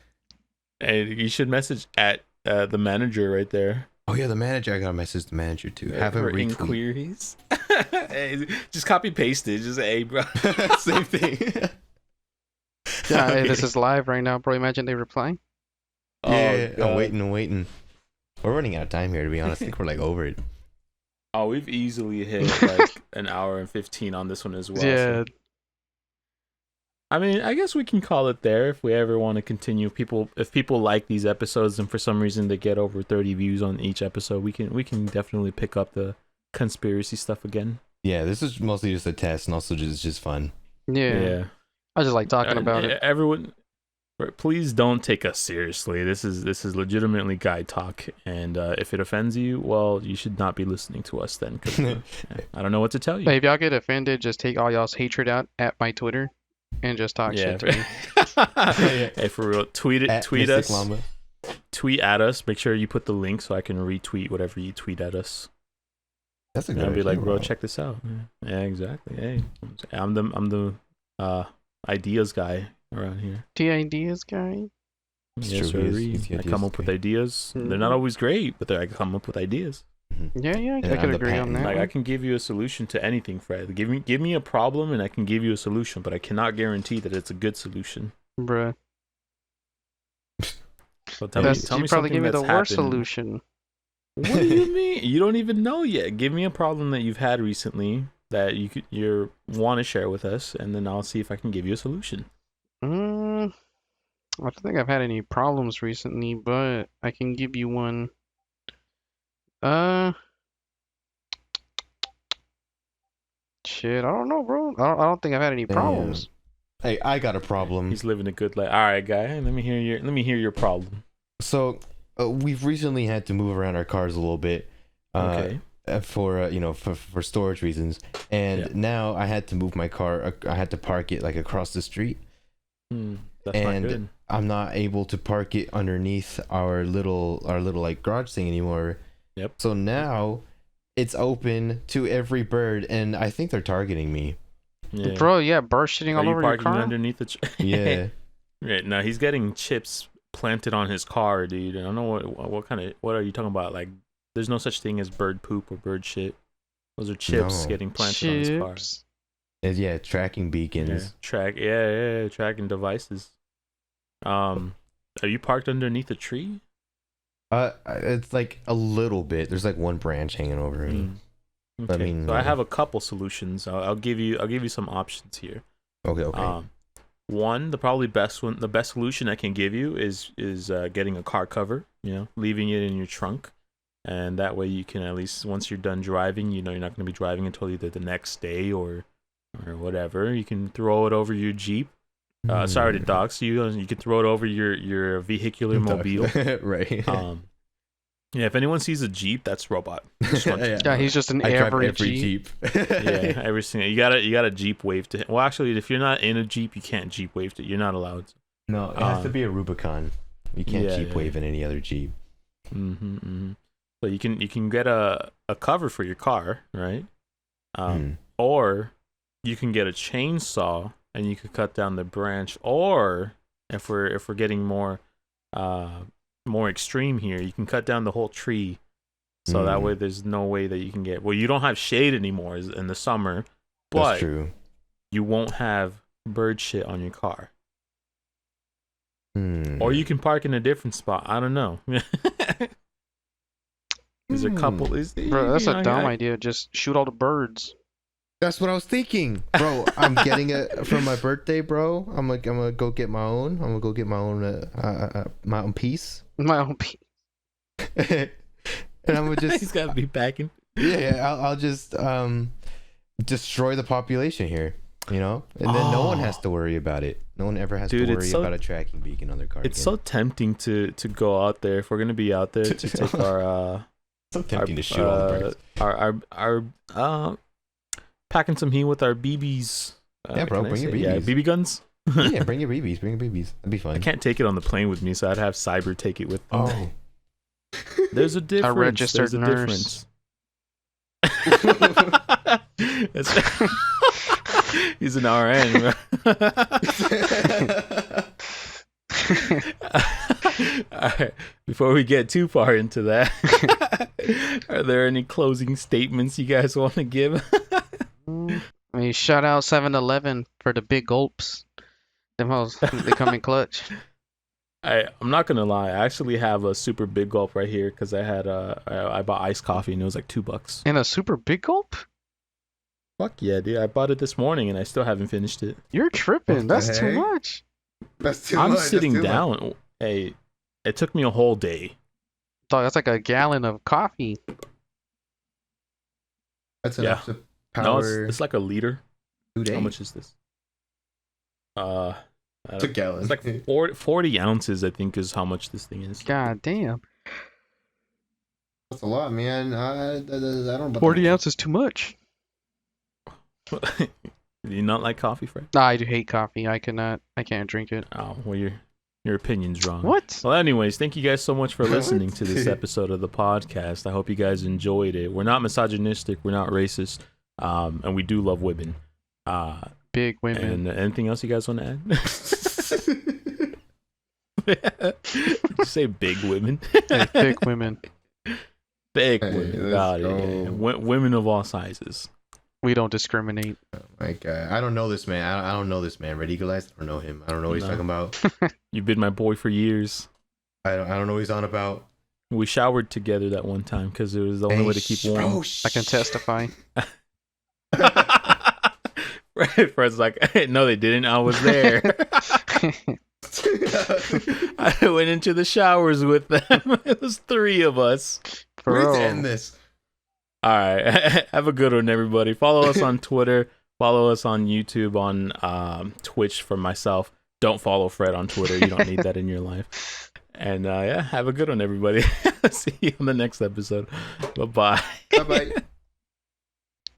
Hey, you should message at the manager right there. Oh yeah, the manager. I gotta message the manager too. Have him For retweet. inquiries. Hey, just copy paste it. Just hey bro. Same thing. Yeah, hey, Okay. this is live right now, bro. Imagine they reply. Yeah, God. I'm waiting. We're running out of time here, to be honest. I think we're like over it. Oh, we've easily hit like an hour and 15 on this one as well. Yeah. So. I mean, I guess we can call it there if we ever want to continue. If people like these episodes and for some reason they get over 30 views on each episode, we can definitely pick up the conspiracy stuff again. Yeah, this is mostly just a test and also just fun. Yeah. I just like talking about it. Everyone, please don't take us seriously. This is legitimately guy talk, and if it offends you, well, you should not be listening to us then. 'Cause, I don't know what to tell you. Hey, if y'all get offended, just take all y'all's hatred out at my Twitter and just talk shit to me. Hey, for real, tweet At tweet Mystic us, Llama. tweet at us. Make sure you put the link so I can retweet whatever you tweet at us. That's a And good I'll be idea, like, bro, bro. check this out. Yeah, exactly. Hey, I'm the ideas guy around here. The ideas guy. It's Yes, true, he is. sirree. He's the I ideas come up with guy. ideas. They're Mhm. not always great, but I come up with ideas. Yeah, And I I'm could the agree on patent. that. Like I one. can give you a solution to anything, Fred. Give me a problem, and I can give you a solution, but I cannot guarantee that it's a good solution. Bruh. So tell me You something probably give me the that's worst happened. solution. What do you mean? You don't even know yet. Give me a problem that you've had recently that you want to share with us, and then I'll see if I can give you a solution. I don't think I've had any problems recently, but I can give you one. Shit, I don't know, bro. I don't think I've had any Damn. problems. Hey, I got a problem. He's living a good life. All right, guy. Let me hear your problem. So we've recently had to move around our cars a little bit. Okay. For for storage reasons, and Yeah. now I had to move my car. I had to park it like across the street, That's not and good. I'm not able to park it underneath our little like garage thing anymore. Yep. So now it's open to every bird, and I think they're targeting me. Yeah. Bro, yeah, bird shitting Are all you over your parking car. underneath the? Yeah. Right now he's getting chips planted on his car, dude. I don't know what are you talking about? Like, there's no such thing as bird poop or bird shit. Those are chips No. getting planted on his car. Chips. Yeah, tracking beacons. Tracking devices. Are you parked underneath a tree? It's like a little bit. There's like one branch hanging over me. Okay. I mean, so I have a couple solutions. I'll give you some options here. Okay. One, the best solution I can give you is getting a car cover. You know, leaving it in your trunk. and that way you can at least once you're done driving, you're not going to be driving until either the next day or whatever. You can throw it over your Jeep. Sorry to dox you. You can throw it over your vehicular mobile. Right. Yeah, if anyone sees a Jeep, that's Robot. Yeah, he's just an I drive every every Jeep. Yeah, every single. You got a Jeep wave to him. Well, actually, if you're not in a Jeep, you can't Jeep wave to. You're not allowed to. No, it has to be a Rubicon. You can't Jeep wave in any other Jeep. So you can get a cover for your car, right? Or you can get a chainsaw and you could cut down the branch. Or if we're getting more extreme here, you can cut down the whole tree. So that way there's no way that you can get. Well, you don't have shade anymore in the summer, but that's true. You won't have bird shit on your car. Or you can park in a different spot. I don't know. There's a couple. Bro, that's a dumb idea. Just shoot all the birds. That's what I was thinking, bro. I'm getting it for my birthday, bro. I'm gonna go get my own. I'm gonna go get my own piece. My own piece. And I'm gonna just. He's gotta be packing. Yeah, I'll just destroy the population here. And then no one has to worry about it. No one ever has to worry about a tracking beacon on their car. It's so tempting to go out there if we're gonna be out there to take our. So tempting to shoot all the birds. Our packing some heat with our BBs. Yeah, bro, bring your BBs. Yeah, BB guns. Yeah, bring your BBs. Bring your BBs. That'd be fun. I can't take it on the plane with me, so I'd have Cyber take it with me. Oh. There's a difference. A registered nurse. He's an RN. All right. Before we get too far into that, are there any closing statements you guys want to give? I mean, shout out 7-Eleven for the big gulps. Them hoes, they come in clutch. I'm not gonna lie. I actually have a super big gulp right here because I bought iced coffee and it was like $2. And a super big gulp? Fuck yeah, dude! I bought it this morning and I still haven't finished it. You're tripping. That's too much. That's too much. I'm sitting down. Hey, it took me a whole day. Dog, that's like a gallon of coffee. That's enough to power. No, it's like a liter. 2 days. How much is this? It's a gallon. It's like 40 ounces, I think, is how much this thing is. God damn. That's a lot, man. I don't know. 40 ounces is too much. Do you not like coffee, Fred? Nah, I do hate coffee. I can't drink it. Oh, well, your opinion's wrong. What? Well, anyways, thank you guys so much for listening to this episode of the podcast. I hope you guys enjoyed it. We're not misogynistic. We're not racist. And we do love women. Big women. And anything else you guys want to add? Did you say big women? Hey, thick women. Thick women. Got it. Yeah. Women of all sizes. We don't discriminate. Oh my God. I don't know this man. I don't know this man. Red Eagle Eyes. I don't know him. I don't know what he's talking about. You've been my boy for years. I don't know what he's on about. We showered together that one time because it was the only way to keep warm. Bro, I can testify. Fred's like, no, they didn't. I was there. I went into the showers with them. It was 3 of us. We need Bro. to end this. All right. Have a good one, everybody. Follow us on Twitter. Follow us on YouTube, on Twitch for myself. Don't follow Fred on Twitter. You don't need that in your life. And yeah, have a good one, everybody. See you on the next episode. Bye-bye. Bye-bye.